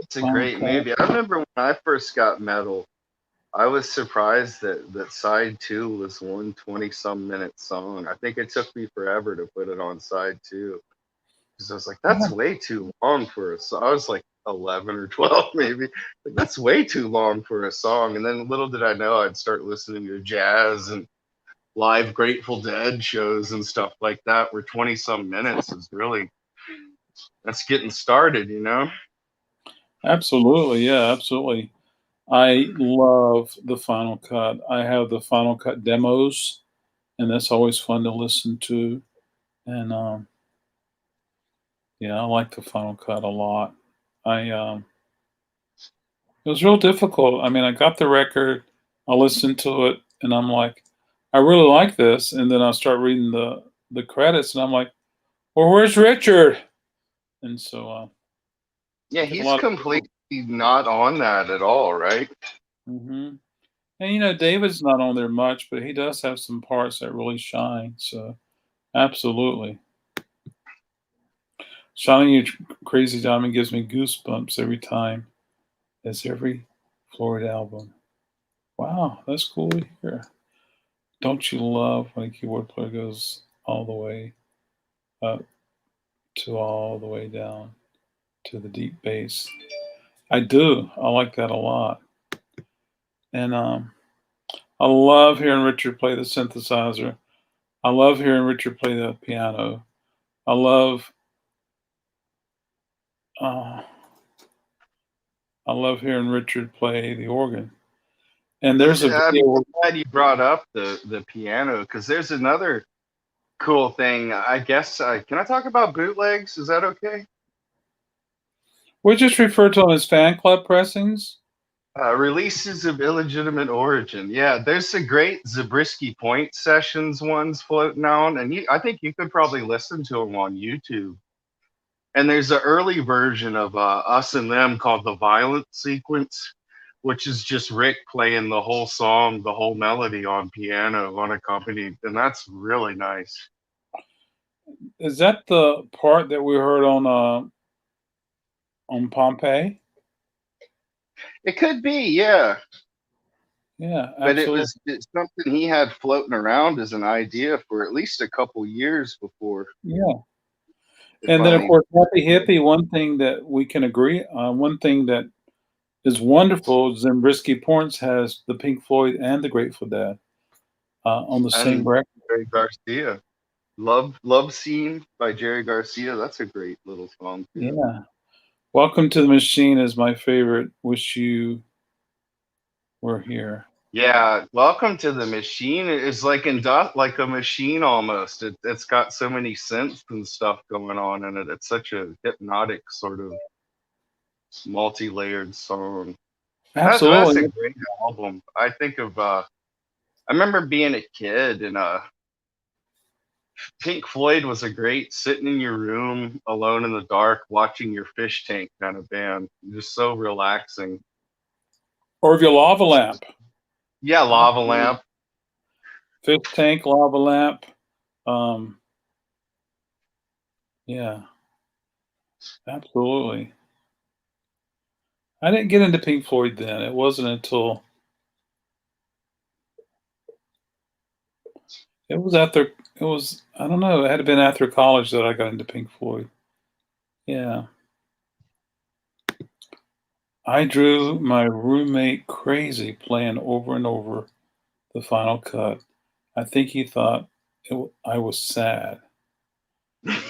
it's a Oh, great okay. movie. I remember when I first got metal, I was surprised that side two was 120 some minute song. I think it took me forever to put it on side two because I was like, that's way too long for a song. I was like 11 or 12 maybe. Like, that's way too long for a song. And then little did I know I'd start listening to jazz and live Grateful Dead shows and stuff like that, where 20 some minutes is really that's getting started, you know? Absolutely, yeah, absolutely. I love the Final Cut. I have the Final Cut demos, and that's always fun to listen to. And yeah, I like the Final Cut a lot. I It was real difficult. I mean, I got the record, I listened to it, and I'm like, I really like this. And then I start reading the credits, and I'm like, well, where's Richard? And so Yeah, get a he's lot of people. completely not on that at all, right? Hmm. And David's not on there much, but he does have some parts that really shine. So absolutely, Shining You Crazy Diamond gives me goosebumps every time. As every Floyd album. Wow, that's cool to hear. Don't you love when a keyboard player goes all the way up to all the way down to the deep bass? I do. I like that a lot. And I love hearing Richard play the synthesizer. I love hearing Richard play the piano. I love uh, I love hearing Richard play the organ. And there's a I'm video. glad you brought up the piano because there's another cool thing. I guess can I talk about bootlegs? Is that okay? We just refer to them as fan club pressings. Releases of illegitimate origin. Yeah, there's a great Zabriskie Point sessions ones floating on, and I think you could probably listen to them on YouTube. And there's an early version of Us and Them called the Violent Sequence, which is just Rick playing the whole song, the whole melody on piano unaccompanied, and that's really nice. Is that the part that we heard on on Pompeii? It could be, yeah. Yeah, But absolutely. it's something he had floating around as an idea for at least a couple years before. Yeah. And then, of course, Happy Hippie, one thing that we can agree on, one thing that is wonderful, Zabriskie Points has the Pink Floyd and the Grateful Dead on the same record. Jerry Garcia. Love Scene by Jerry Garcia. That's a great little song, too. Yeah. Welcome to the Machine is my favorite. Wish you were here. Yeah, Welcome to the Machine is like like a machine almost. It's got so many synths and stuff going on in it. It's such a hypnotic sort of multi-layered song. Absolutely. That's a great album. I think of I remember being a kid and Pink Floyd was a great sitting in your room alone in the dark watching your fish tank kind of band. Just so relaxing. Or if your Lava Lamp. Yeah, Lava Lamp. Fish tank, Lava Lamp. Yeah. Absolutely. I didn't get into Pink Floyd then. It wasn't until I don't know, it had to been after college that I got into Pink Floyd. Yeah. I drew my roommate crazy playing over and over the final cut. I think he thought I was sad.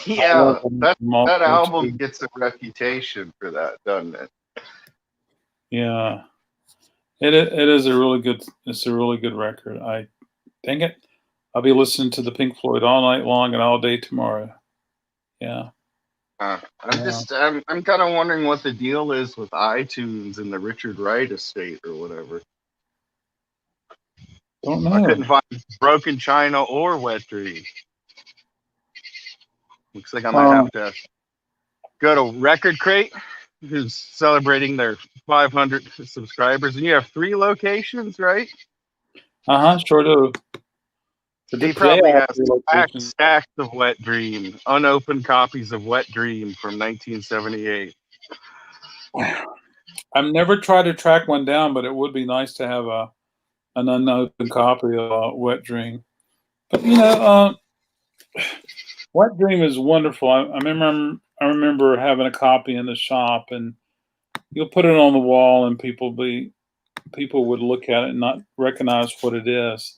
Yeah, that album gets a reputation for that, doesn't it? Yeah. It is a really good record. Dang it. I'll be listening to the Pink Floyd all night long and all day tomorrow. Yeah. I'm kind of wondering what the deal is with iTunes and the Richard Wright estate or whatever. Don't know. I couldn't find Broken China or Wet Dream. Looks like I might have to go to RecordKrate, who's celebrating their 500 subscribers, and you have 3 locations, right? Sure do. He probably has stacks of Wet Dream, unopened copies of Wet Dream from 1978. I've never tried to track one down, but it would be nice to have an unopened copy of Wet Dream. But Wet Dream is wonderful. I remember having a copy in the shop, and you'll put it on the wall, and people would look at it and not recognize what it is,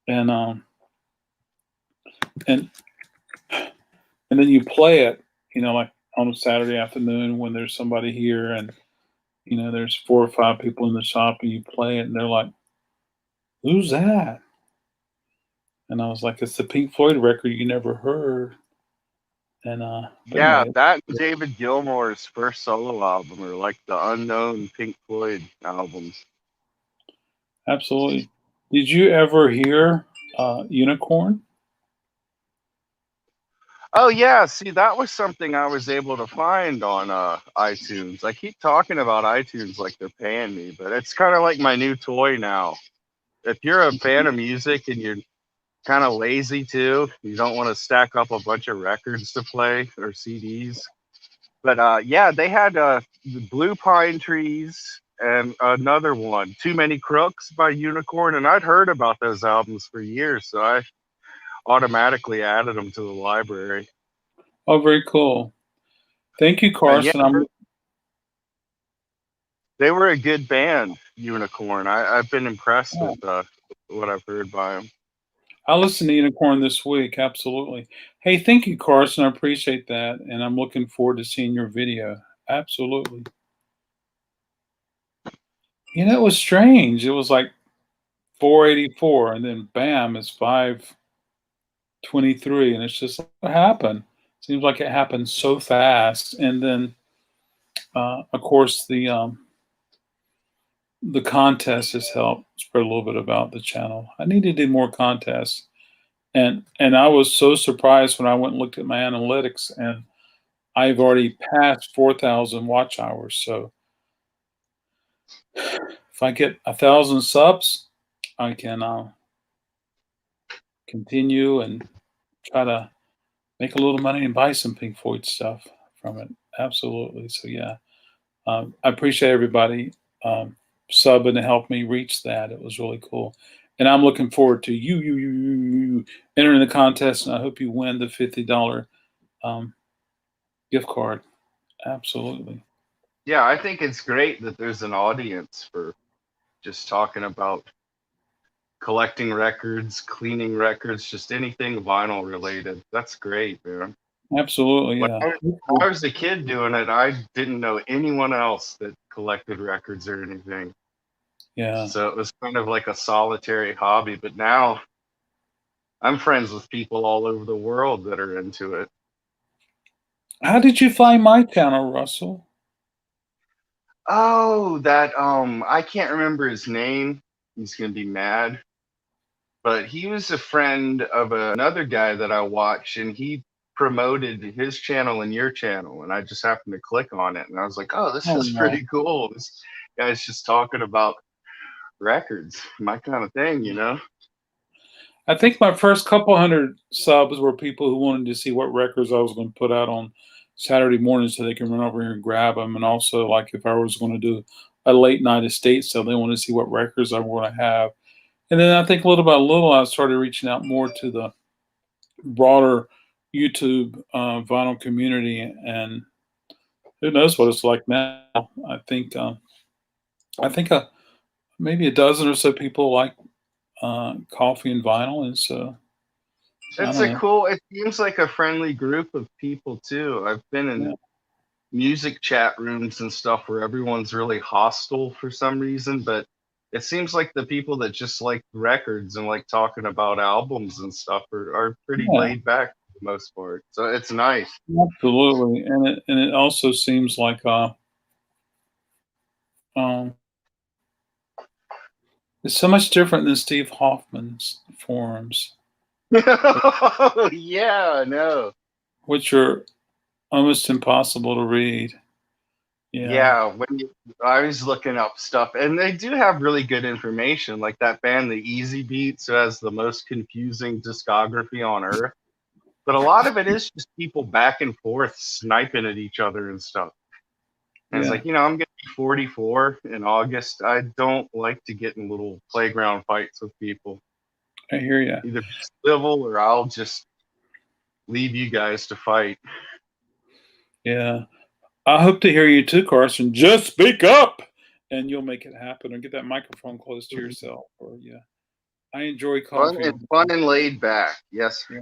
and then you play it, like on a Saturday afternoon when there's somebody here, and there's 4 or 5 people in the shop, and you play it, and they're like, "Who's that?" And I was like, "It's the Pink Floyd record you never heard." And yeah, that and David Gilmour's first solo album are like the unknown Pink Floyd albums. Absolutely. Did you ever hear Unicorn? Oh yeah, see, that was something I was able to find on iTunes. I keep talking about iTunes like they're paying me, but it's kind of like my new toy now. If you're a fan of music and you're kind of lazy too, you don't want to stack up a bunch of records to play or CDs. But yeah, they had the Blue Pine Trees and another one, Too Many Crooks by Unicorn, and I'd heard about those albums for years, so I automatically added them to the library. Oh, very cool. Thank you, Carson. They were a good band, Unicorn. I've been impressed with what I've heard by them. I'll listen to Unicorn this week. Absolutely. Hey, thank you, Carson. I appreciate that. And I'm looking forward to seeing your video. Absolutely. It was strange. It was like 484, and then bam, it's 523. And it's just what happened. Seems like it happened so fast. And then, of course, the contest has helped spread a little bit about the channel. I need to do more contests. And I was so surprised when I went and looked at my analytics, and I've already passed 4,000 watch hours. So if I get 1,000 subs, I can continue and try to make a little money and buy some Pink Floyd stuff from it. Absolutely. So yeah, I appreciate everybody subbing to help me reach that. It was really cool. And I'm looking forward to you entering the contest, and I hope you win the $50 gift card. Absolutely. Yeah, I think it's great that there's an audience for just talking about collecting records, cleaning records, just anything vinyl related. That's great, man. Absolutely, When yeah. I was a kid doing it, I didn't know anyone else that collected records or anything. Yeah. So it was kind of like a solitary hobby. But now I'm friends with people all over the world that are into it. How did you find my channel, Russell? Oh, that I can't remember his name. He's gonna be mad. But he was a friend of another guy that I watch, and he promoted his channel and your channel, and I just happened to click on it, and I was like, oh, this Oh, is no. pretty cool. This guy's just talking about records, my kind of thing, you know. I think my first couple hundred subs were people who wanted to see what records I was going to put out on Saturday morning so they can run over here and grab them. And also, like, if I was going to do a late night estate sale, they want to see what records I want to have. And then I think little by little, I started reaching out more to the broader YouTube vinyl community. And who knows what it's like now? I think maybe a dozen or so people like coffee and vinyl, and so I It's don't a know. cool, it seems like a friendly group of people too. I've been in Yeah, music chat rooms and stuff where everyone's really hostile for some reason, but it seems like the people that just like records and like talking about albums and stuff are pretty yeah, laid back for the most part. So it's nice. absolutely. And it also seems like um, it's so much different than Steve Hoffman's forums, Yeah, I know. which are almost impossible to read. Yeah, Yeah, I was looking up stuff, and they do have really good information, like that band, the Easy Beats, who has the most confusing discography on earth. But a lot of it is just people back and forth sniping at each other and stuff. And it's yeah, like, I'm gonna be 44 in August. I don't like to get in little playground fights with people. I hear you. Either be civil or I'll just leave you guys to fight. Yeah, I hope to hear you too, Carson. Just speak up, and you'll make it happen. Or get that microphone close to yourself. Or yeah, I enjoy coffee. Fun and laid back. Yes. Yeah.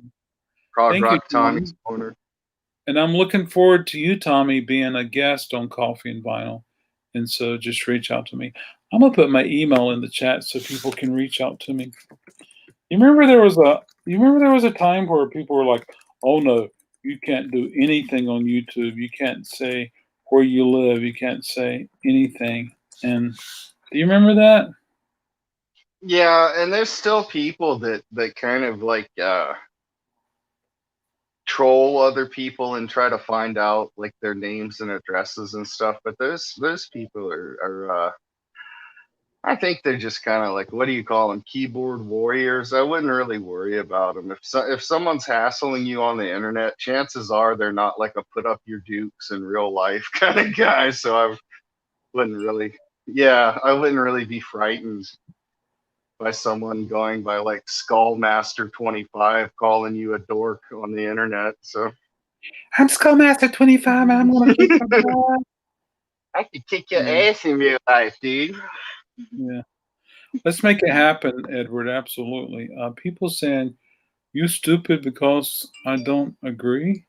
Prog Thank you, Rock Tommy. Tommy's Corner. And I'm looking forward to you, Tommy, being a guest on Coffee and Vinyl. And so just reach out to me. I'm gonna put my email in the chat so people can reach out to me. You remember there was a time where people were like, "Oh no, you can't do anything on YouTube. You can't say where you live. You can't say anything." And do you remember that? Yeah, and there's still people that kind of like troll other people and try to find out like their names and addresses and stuff. But those people are I think they're just kind of like, what do you call them, keyboard warriors. I wouldn't really worry about them. If someone's hassling you on the internet, chances are they're not like a put up your dukes in real life kind of guy. So wouldn't really, I wouldn't really be frightened by someone going by like Skullmaster 25 calling you a dork on the internet. So I'm Skullmaster 25 and I'm gonna kick your butt. I could kick your ass in real life, dude. Yeah. Let's make it happen, Edward. Absolutely. People saying you stupid because I don't agree.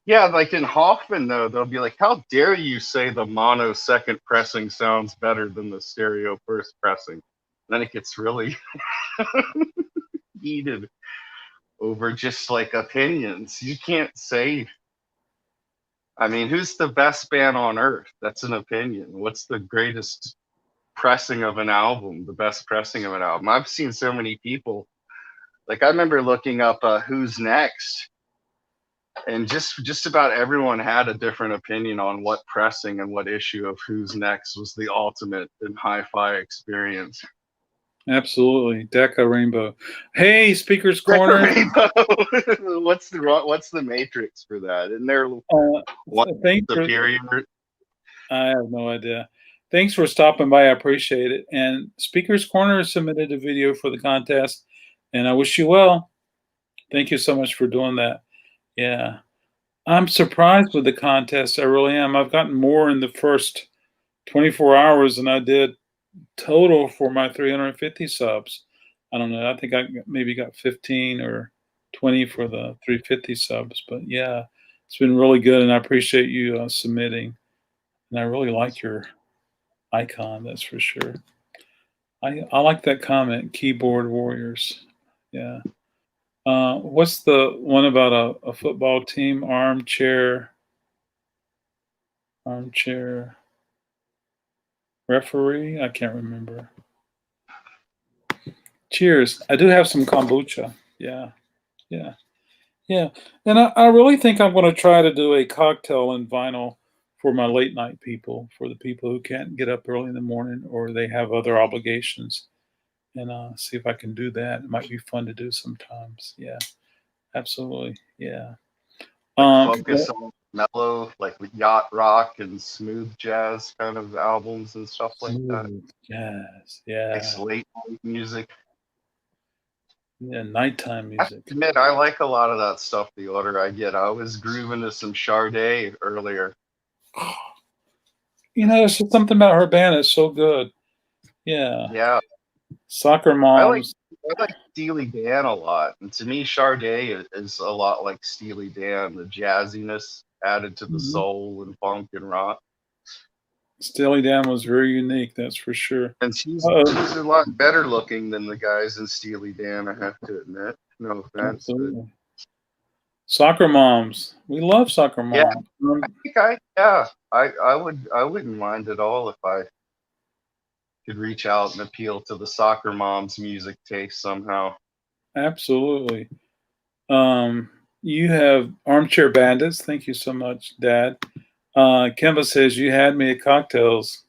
Yeah, like in Hoffman though, they'll be like, "How dare you say the mono second pressing sounds better than the stereo first pressing?" And then it gets really heated over just like opinions. You can't say. I mean, who's the best band on earth? That's an opinion. What's the greatest pressing of an album? The best pressing of an album. I've seen so many people. Like I remember looking up Who's Next, and just about everyone had a different opinion on what pressing and what issue of Who's Next was the ultimate in hi-fi experience. Absolutely. Deca Rainbow. Hey, Speaker's Corner. Rainbow. What's the matrix for that? Isn't there one superior? I have no idea. Thanks for stopping by. I appreciate it. And Speaker's Corner submitted a video for the contest, and I wish you well. Thank you so much for doing that. Yeah. I'm surprised with the contest. I really am. I've gotten more in the first 24 hours than I did total for my 350 subs. I don't know. I think I maybe got 15 or 20 for the 350 subs. But yeah, it's been really good, and I appreciate you submitting. And I really like your icon, that's for sure. I like that comment, keyboard warriors. Yeah. What's the one about a football team? Armchair referee? I can't remember. Cheers. I do have some kombucha. Yeah. And I really think I'm going to try to do a cocktail in vinyl for my late night people, for the people who can't get up early in the morning or they have other obligations. And see if I can do that. It might be fun to do sometimes. Yeah, absolutely. Yeah. Focus on mellow, like yacht rock and smooth jazz kind of albums and stuff like that. Jazz, yeah. Nice late night music. Yeah, nighttime music. I admit, I like a lot of that stuff. The older I get, I was grooving to some Sade earlier. You know, it's just something about her band is so good. Yeah. Yeah. Soccer Moms. I like Steely Dan a lot, and to me, Sade is a lot like Steely Dan. The jazziness added to the soul and funk and rock. Steely Dan was very unique, that's for sure. And she's a lot better looking than the guys in Steely Dan, I have to admit. No offense. Absolutely. Soccer Moms. We love Soccer Moms. Yeah, I wouldn't mind at all if I could reach out and appeal to the Soccer Moms music taste somehow. Absolutely. You have Armchair Bandits. Thank you so much, Dad. Kimba says you had me at cocktails.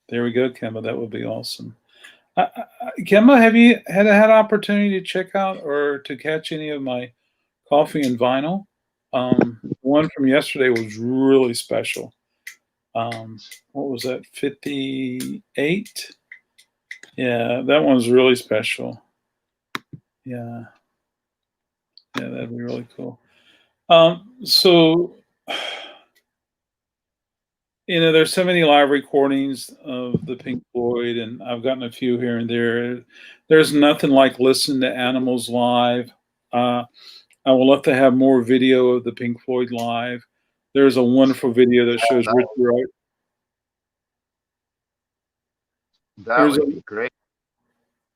There we go, Kimba. That would be awesome. Kimba, have you had opportunity to check out or to catch any of my coffee and vinyl? One from yesterday was really special. What was that? 58? Yeah, that one's really special. Yeah, that'd be really cool. So, you know, there's so many live recordings of the Pink Floyd, and I've gotten a few here and there. There's nothing like listening to Animals live. I would love to have more video of the Pink Floyd live. There's a wonderful video that shows Richard Wright. That would be great.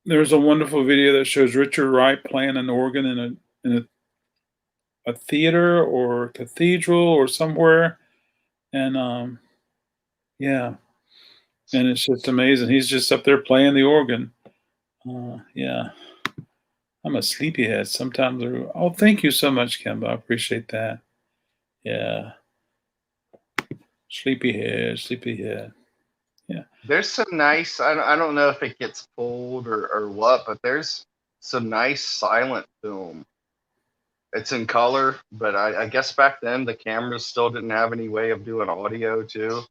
There's a wonderful video that shows Richard Wright playing an organ in a theater or cathedral or somewhere, and yeah, and it's just amazing. He's just up there playing the organ. Yeah, I'm a sleepyhead sometimes. Oh, thank you so much, Kimba. I appreciate that. Yeah, sleepyhead. Yeah. There's some nice. I don't know if it gets pulled or what, but there's some nice silent film. It's in color, but I guess back then the cameras still didn't have any way of doing audio too.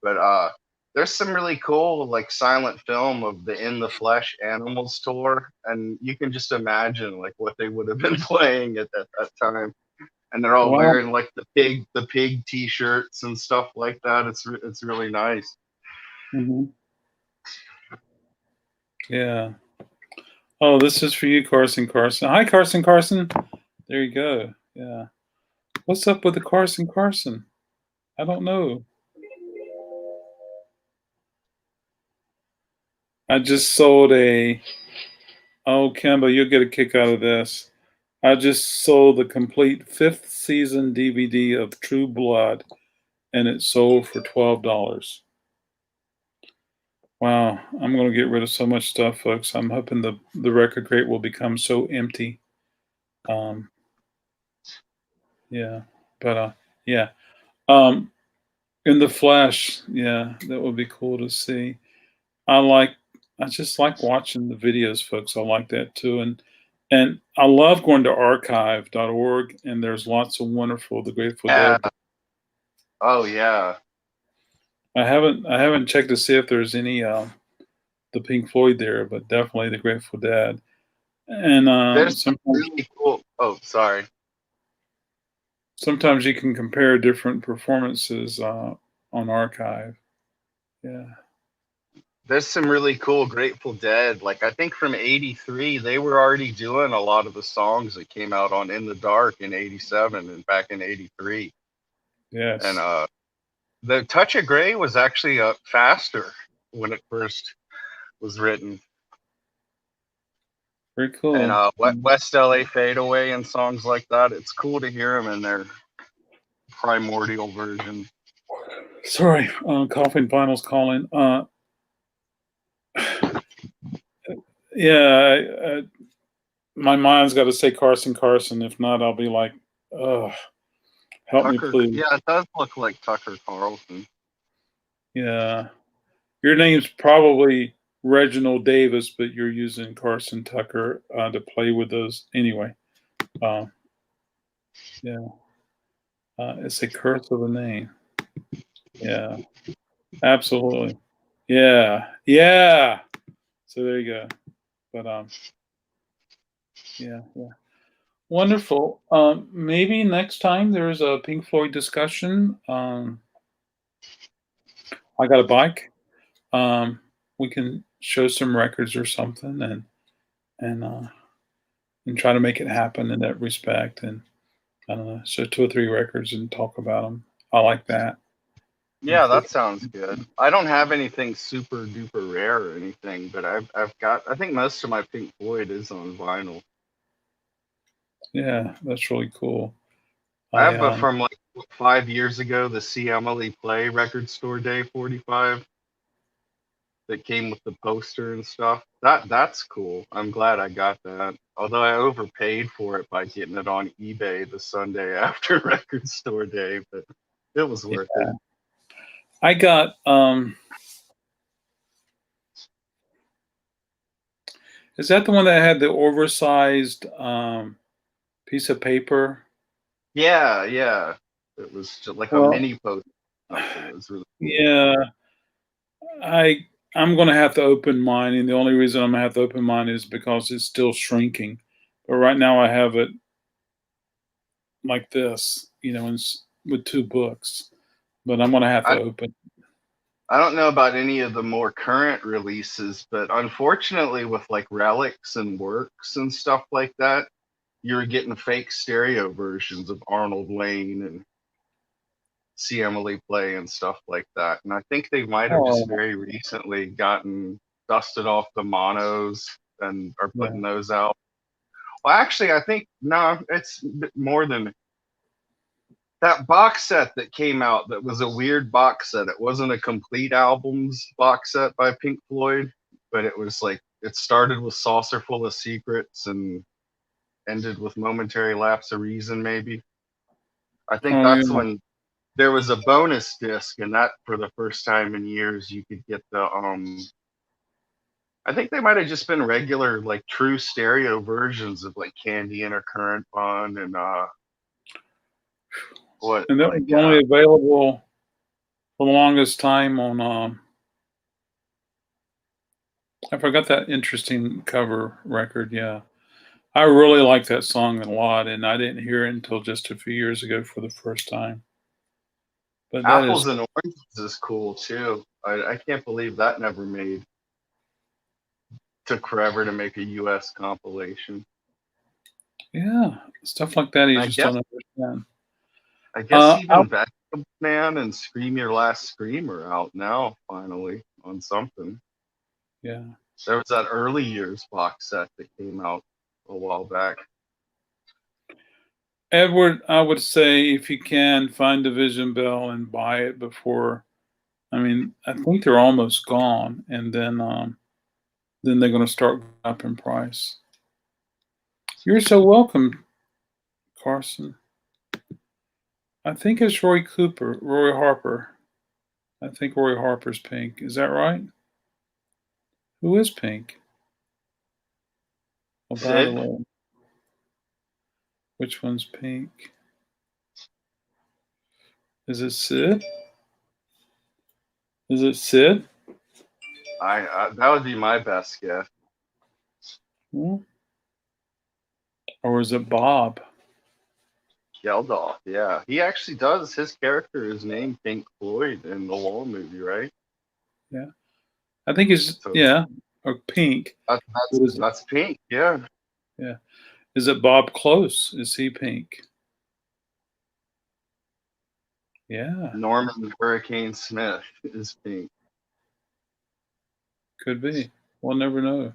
But there's some really cool like silent film of the In the Flesh Animals tour, and you can just imagine like what they would have been playing at that time. And they're all wearing like the pig t-shirts and stuff like that. It's really nice. Yeah. Oh, this is for you, Carson. Hi, Carson. There you go. Yeah. What's up with the Carson? I don't know. I just sold oh, Kimba, you'll get a kick out of this. I just sold the complete 5th season DVD of True Blood, and it sold for $12. Wow, I'm going to get rid of so much stuff, folks. I'm hoping the record crate will become so empty. Yeah, but yeah. In the flesh, yeah, that would be cool to see. I like I just like watching the videos, folks. I like that too, and I love going to archive.org, and there's lots of wonderful The Grateful Yeah. Dead. Oh yeah. I haven't checked to see if there's any the Pink Floyd there, but definitely The Grateful Dead. And There's some really cool. Oh, sorry. sometimes you can compare different performances on archive. Yeah. There's some really cool Grateful Dead. Like I think from '83, they were already doing a lot of the songs that came out on In the Dark in '87 and back in '83. Yes. And the Touch of Grey was actually faster when it first was written. Very cool. And West LA Fadeaway and songs like that. It's cool to hear them in their primordial version. Sorry, coughing finals calling. Yeah, my mind's got to say Carson. If not, I'll be like, help Tucker, me, please. Yeah, it does look like Tucker Carlson. Yeah. Your name's probably Reginald Davis, but you're using Carson Tucker to play with those anyway. Yeah. It's a curse of a name. Yeah. Absolutely. Yeah. Yeah. So there you go. But yeah. Wonderful. Maybe next time there's a Pink Floyd discussion. I got a bike. We can show some records or something, and try to make it happen in that respect. And I don't know, show 2 or 3 records and talk about them. I like that. Yeah, that sounds good. I don't have anything super duper rare or anything, but I've got. I think most of my Pink Floyd is on vinyl. Yeah, that's really cool. I have from like 5 years ago, the See Emily Play Record Store Day 45 that came with the poster and stuff. That's cool. I'm glad I got that. Although I overpaid for it by getting it on eBay the Sunday after Record Store Day, but it was worth it. I got is that the one that had the oversized piece of paper? Yeah. It was just like a mini poster. It was really cool. Yeah. I'm gonna have to open mine, and the only reason I'm gonna have to open mine is because it's still shrinking. But right now I have it like this, with 2 books. But I'm gonna have to open. I don't know about any of the more current releases, but unfortunately with like relics and works and stuff like that, you're getting fake stereo versions of Arnold Lane and See Emily Play and stuff like that. And I think they might have just very recently gotten dusted off the monos and are putting those out. Well, actually, I think no, it's more than that box set that came out. That was a weird box set. It wasn't a complete albums box set by Pink Floyd, but it was like it started with Saucer Full of Secrets and ended with Momentary Lapse of Reason, maybe. I think that's when there was a bonus disc, and that for the first time in years you could get the I think they might have just been regular like true stereo versions of like Candy and Her Current Bond and what, and that was only available for the longest time on I forgot that interesting cover record. Yeah, I really like that song a lot, and I didn't hear it until just a few years ago for the first time. But Apples and Oranges is cool too. I can't believe that never made. Took forever to make a U.S. compilation. Yeah, stuff like that you just don't understand. I guess even Vegetable Man and Scream Your Last Scream are out now, finally, on something. Yeah. There was that early years box set that came out a while back. Edward, I would say if you can, find Division Bell and buy it before. I mean, I think they're almost gone, and then they're going to start up in price. You're so welcome, Carson. I think it's Roy Harper. I think Roy Harper's Pink. Is that right? Who is Pink? Oh, by the Sid? way, which one's Pink? Is it Sid? Is it Sid? That would be my best guess. Hmm? Or is it Bob? Geldof, yeah. He actually does. His character is named Pink Floyd in the Wall movie, right? Yeah. I think it's, So yeah, or Pink. What is it? that's Pink, yeah. Yeah. Is it Bob Close? Is he Pink? Yeah. Norman Hurricane Smith is Pink. Could be. We'll never know.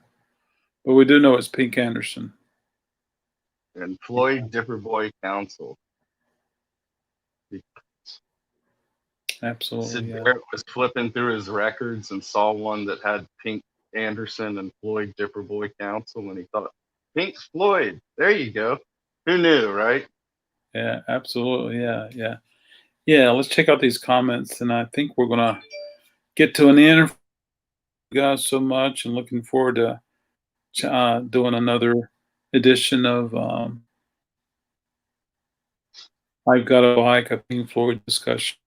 But we do know it's Pink Anderson. And Floyd Dipperboy Council. Absolutely. Sid Yeah. Barrett was flipping through his records and saw one that had Pink Anderson and Floyd Dipperboy Council, and he thought, Pink Floyd, there you go. Who knew, right? Yeah, absolutely. Yeah, yeah. Yeah, let's check out these comments, and I think we're gonna get to an end. Thank you guys so much, and looking forward to doing another edition of I've Got a Bike, a Pink Floyd discussion.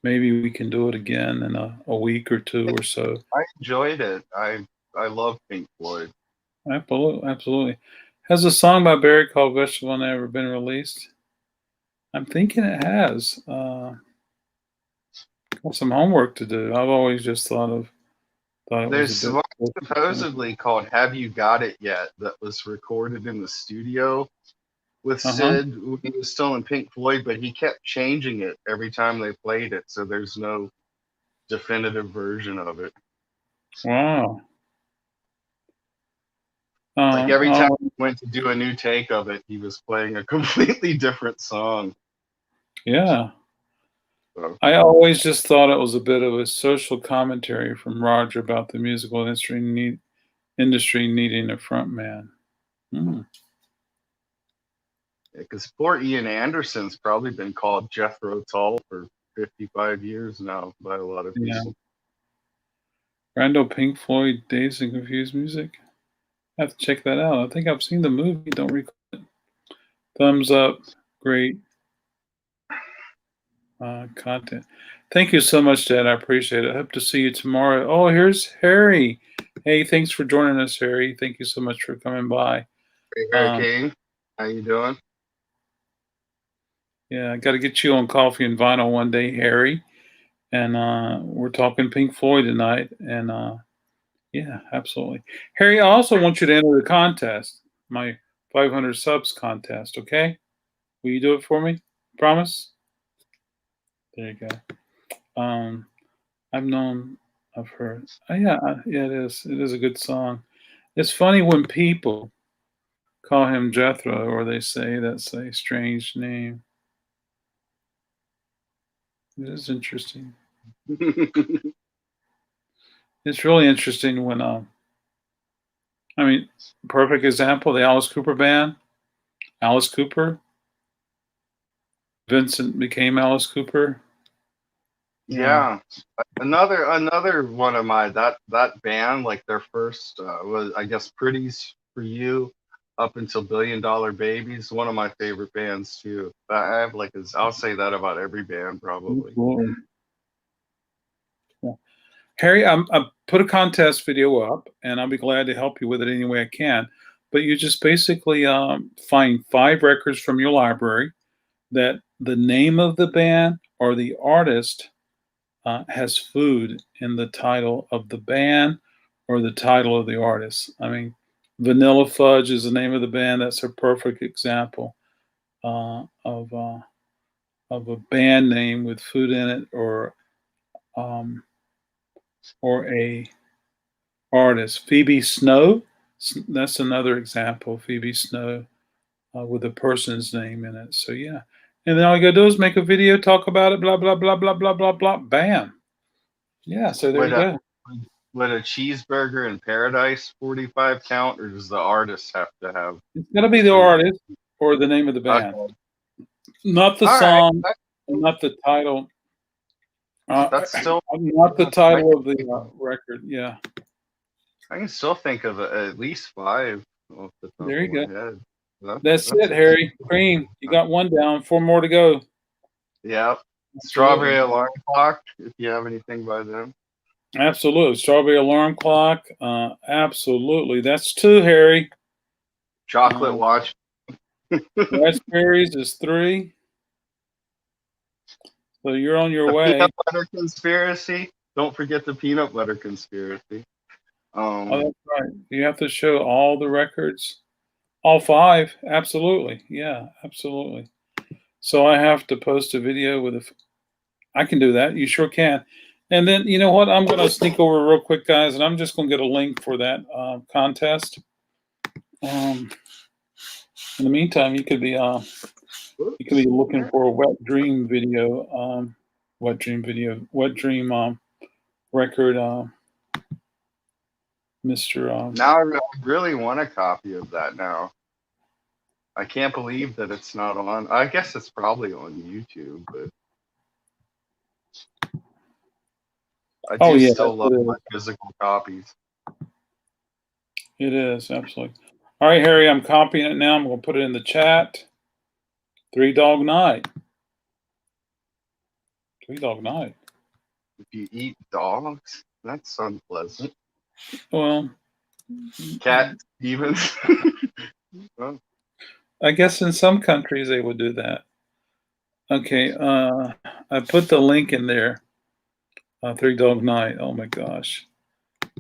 Maybe we can do it again in a week or two or so. I enjoyed it. I love Pink Floyd. Absolutely, absolutely. Has a song by Barry called "Vegetable" ever been released? I'm thinking it has. Got some homework to do. I've always just thought it There's was a one bit. supposedly called Have You Got It Yet that was recorded in the studio with Sid when he was still in Pink Floyd, but he kept changing it every time they played it, so there's no definitive version of it. Wow. Like every time he went to do a new take of it, he was playing a completely different song. Yeah. So. I always just thought it was a bit of a social commentary from Roger about the musical industry needing a front man. Because poor Ian Anderson's probably been called Jethro Tull for 55 years now by a lot of people. Yeah. Randall Pink Floyd, Dazed and Confused Music. I have to check that out. I think I've seen the movie. Don't recall it. Thumbs up. Great content. Thank you so much, Dad. I appreciate it. I hope to see you tomorrow. Oh, here's Harry. Hey, thanks for joining us, Harry. Thank you so much for coming by. Hey, Hurricane. How you doing? Yeah, I got to get you on Coffee and Vinyl one day, Harry. And we're talking Pink Floyd tonight. And yeah, absolutely. Harry, I also want you to enter the contest, my 500 subs contest, okay? Will you do it for me? Promise? There you go. I've heard. Yeah, it is. It is a good song. It's funny when people call him Jethro, or they say that's a strange name. It is interesting. It's really interesting when, I mean, perfect example, the Alice Cooper band. Alice Cooper. Vincent became Alice Cooper. Yeah. Another one of my that band, like their first was, I guess, Pretties for You up until $1 Billion Babies, one of my favorite bands too. I have like I'll say that about every band probably. Yeah. Harry, I put a contest video up, and I'll be glad to help you with it any way I can. But you just basically find 5 records from your library that the name of the band or the artist has food in the title of the band or the title of the artist. I mean, Vanilla Fudge is the name of the band. That's a perfect example of a band name with food in it, or a artist. Phoebe Snow, that's another example. Phoebe Snow with a person's name in it. So yeah, and then all you gotta do is make a video, talk about it, blah blah blah blah blah blah blah. Bam. Yeah. So there you go. Would a Cheeseburger in Paradise 45 count, or does the artist have to have? It's gotta be the artist or the name of the band, not the song, not the title. That's still not the title of the record. Yeah. I can still think of at least 5 off the top There of you my go. head. That's That's it, Harry. Cream. You got one down. 4 more to go. Yeah. Absolutely. Strawberry Alarm Clock, if you have anything by them. Absolutely. Strawberry Alarm Clock. Absolutely. That's 2, Harry. Chocolate Watch. Raspberries is 3. So you're on your The way. Peanut Butter Conspiracy. Don't forget the Peanut Butter Conspiracy. Oh, that's right. You have to show all the records. All 5. Absolutely. Yeah, absolutely. So I have to post a video with I can do that. You sure can. And then, you know what? I'm going to sneak over real quick, guys, and I'm just going to get a link for that contest. In the meantime, you could be looking for a wet dream video, wet dream record, Mr. Now I really want a copy of that now. I can't believe that it's not on. I guess it's probably on YouTube, but I do still love my physical copies. It is, absolutely. All right, Harry, I'm copying it now. I'm going to put it in the chat. 3 Dog Night. 3 Dog Night. If you eat dogs, that's unpleasant. Well, Cat Stevens. Well, I guess in some countries they would do that. Okay, I put the link in there. 3 Dog Night. Oh my gosh.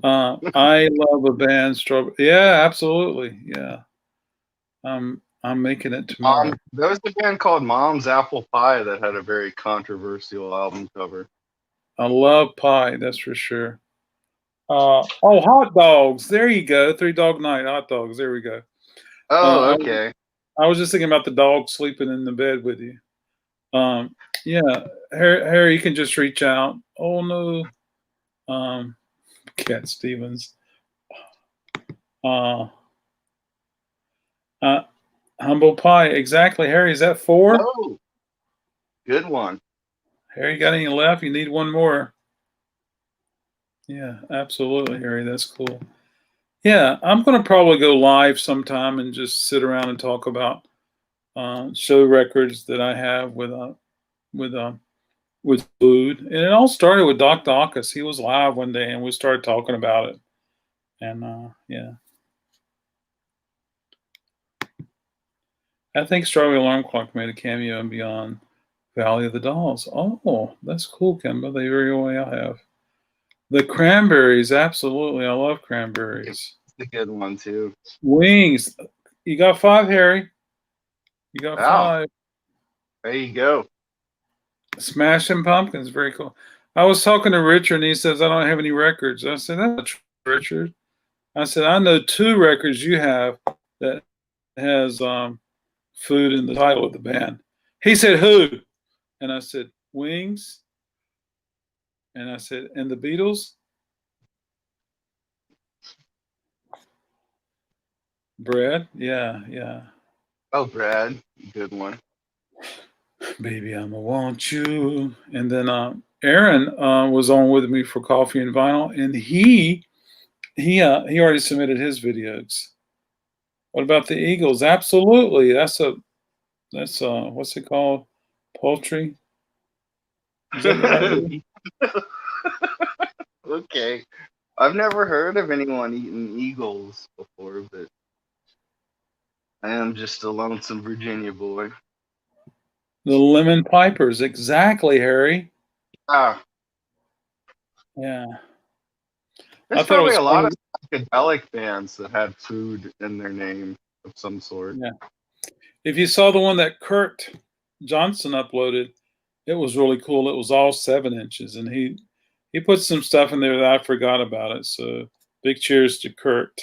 I love a band, Strawberry. Yeah, absolutely. Yeah. I'm making it tomorrow. There was a band called Mom's Apple Pie that had a very controversial album cover. I love pie, that's for sure. Hot dogs. There you go. 3 Dog Night. Hot dogs. There we go. Oh, okay. I was just thinking about the dog sleeping in the bed with you. Yeah, Harry, you can just reach out. Oh no, Cat Stevens. Humble pie, exactly. Harry, is that 4? Oh, good one. Harry, you got any left? You need one more. Yeah, absolutely, Harry. That's cool. Yeah, I'm going to probably go live sometime and just sit around and talk about show records that I have with food. And it all started with Doc Dawkins. He was live one day and we started talking about it. And yeah. I think Strawberry Alarm Clock made a cameo in Beyond Valley of the Dolls. Oh, that's cool, Kimba. They very well have. The Cranberries, absolutely. I love Cranberries. It's a good one, too. Wings. You got 5, Harry. You got 5. There you go. Smashing Pumpkins, very cool. I was talking to Richard, and he says, I don't have any records. I said, that's not true, Richard. I said, I know 2 records you have that has food in the title of the band. He said, who? And I said, Wings. And I said, and the Beatles? Brad? Yeah, yeah. Oh, Brad. Good one. Baby, I'ma want you. And then Aaron was on with me for Coffee and Vinyl, and he already submitted his videos. What about the Eagles? Absolutely. That's what's it called? Poultry? Is that the right word? Okay. I've never heard of anyone eating eagles before, but I am just a lonesome Virginia boy. The Lemon Pipers, exactly, Harry. Ah. Yeah. There's probably a lot of psychedelic bands that had food in their name of some sort. Yeah. If you saw the one that Kurt Johnson uploaded, it was really cool. It was all 7 inches, and he put some stuff in there that I forgot about it. So big cheers to Kurt.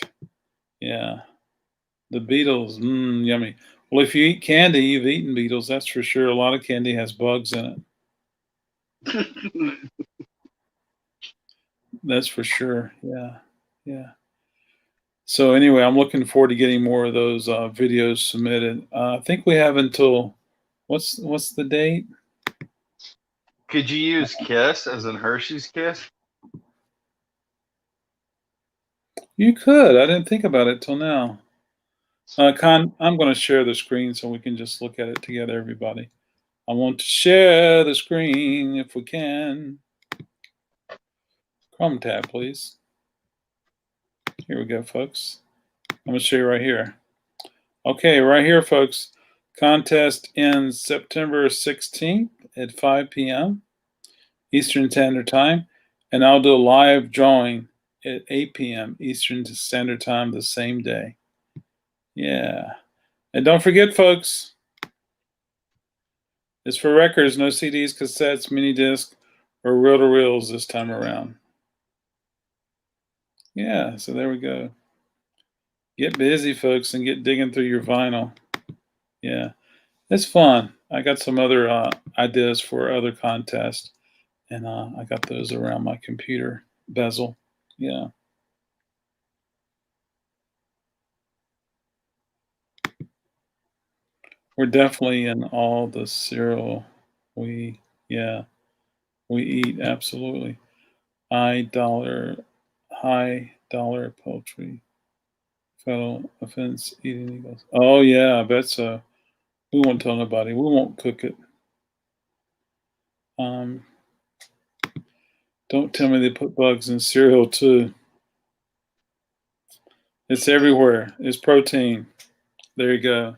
Yeah. The Beatles, yummy. Well, if you eat candy, you've eaten Beatles, that's for sure. A lot of candy has bugs in it. That's for sure. Yeah. Yeah. So anyway, I'm looking forward to getting more of those videos submitted. I think we have until what's the date? Could you use Kiss as in Hershey's Kiss? You could. I didn't think about it till now. Con, I'm going to share the screen so we can just look at it together, everybody. I want to share the screen if we can. Chrome tab, please. Here we go, folks. I'm going to show you right here. Okay, right here, folks. Contest ends September 16th at 5 p.m. Eastern Standard Time. And I'll do a live drawing at 8 p.m. Eastern Standard Time the same day. Yeah. And don't forget, folks, it's for records, no CDs, cassettes, mini disc, or reel-to-reels this time around. Yeah, so there we go. Get busy, folks, and get digging through your vinyl. Yeah, it's fun. I got some other ideas for other contests, and I got those around my computer bezel. Yeah. We're definitely in all the cereal we eat, absolutely. High dollar poultry. Federal offense eating eagles. Oh yeah, I bet so. We won't tell nobody. We won't cook it. Don't tell me they put bugs in cereal too. It's everywhere. It's protein. There you go.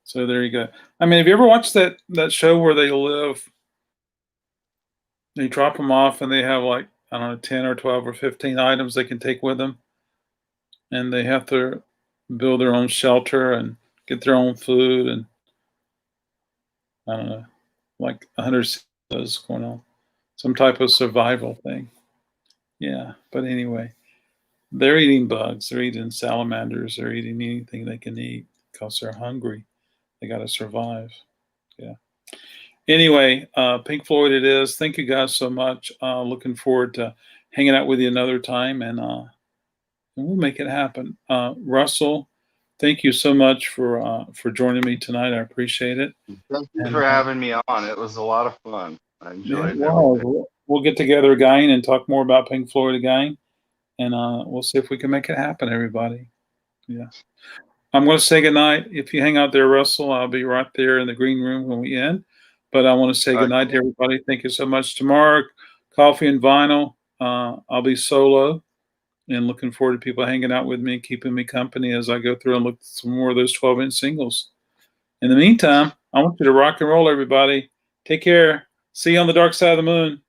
So there you go. I mean, have you ever watched that show where they live? They drop them off and they have like, I don't know, 10 or 12 or 15 items they can take with them. And they have to build their own shelter and get their own food and I don't know, like 100 those going on. Some type of survival thing. Yeah, but anyway, they're eating bugs. They're eating salamanders. They're eating anything they can eat because they're hungry. They got to survive. Yeah. Anyway, Pink Floyd it is. Thank you guys so much. Looking forward to hanging out with you another time, and we'll make it happen. Russell, thank you so much for joining me tonight. I appreciate it. Thank you for having me on. It was a lot of fun. I enjoyed it. We'll get together again and talk more about Pink Floyd again, and we'll see if we can make it happen, everybody. Yeah. I'm going to say goodnight. If you hang out there, Russell, I'll be right there in the green room when we end. But I want to say goodnight to everybody. Thank you so much. Tomorrow, Coffee and Vinyl. I'll be solo and looking forward to people hanging out with me, keeping me company as I go through and look at some more of those 12-inch singles. In the meantime, I want you to rock and roll, everybody. Take care. See you on the dark side of the moon.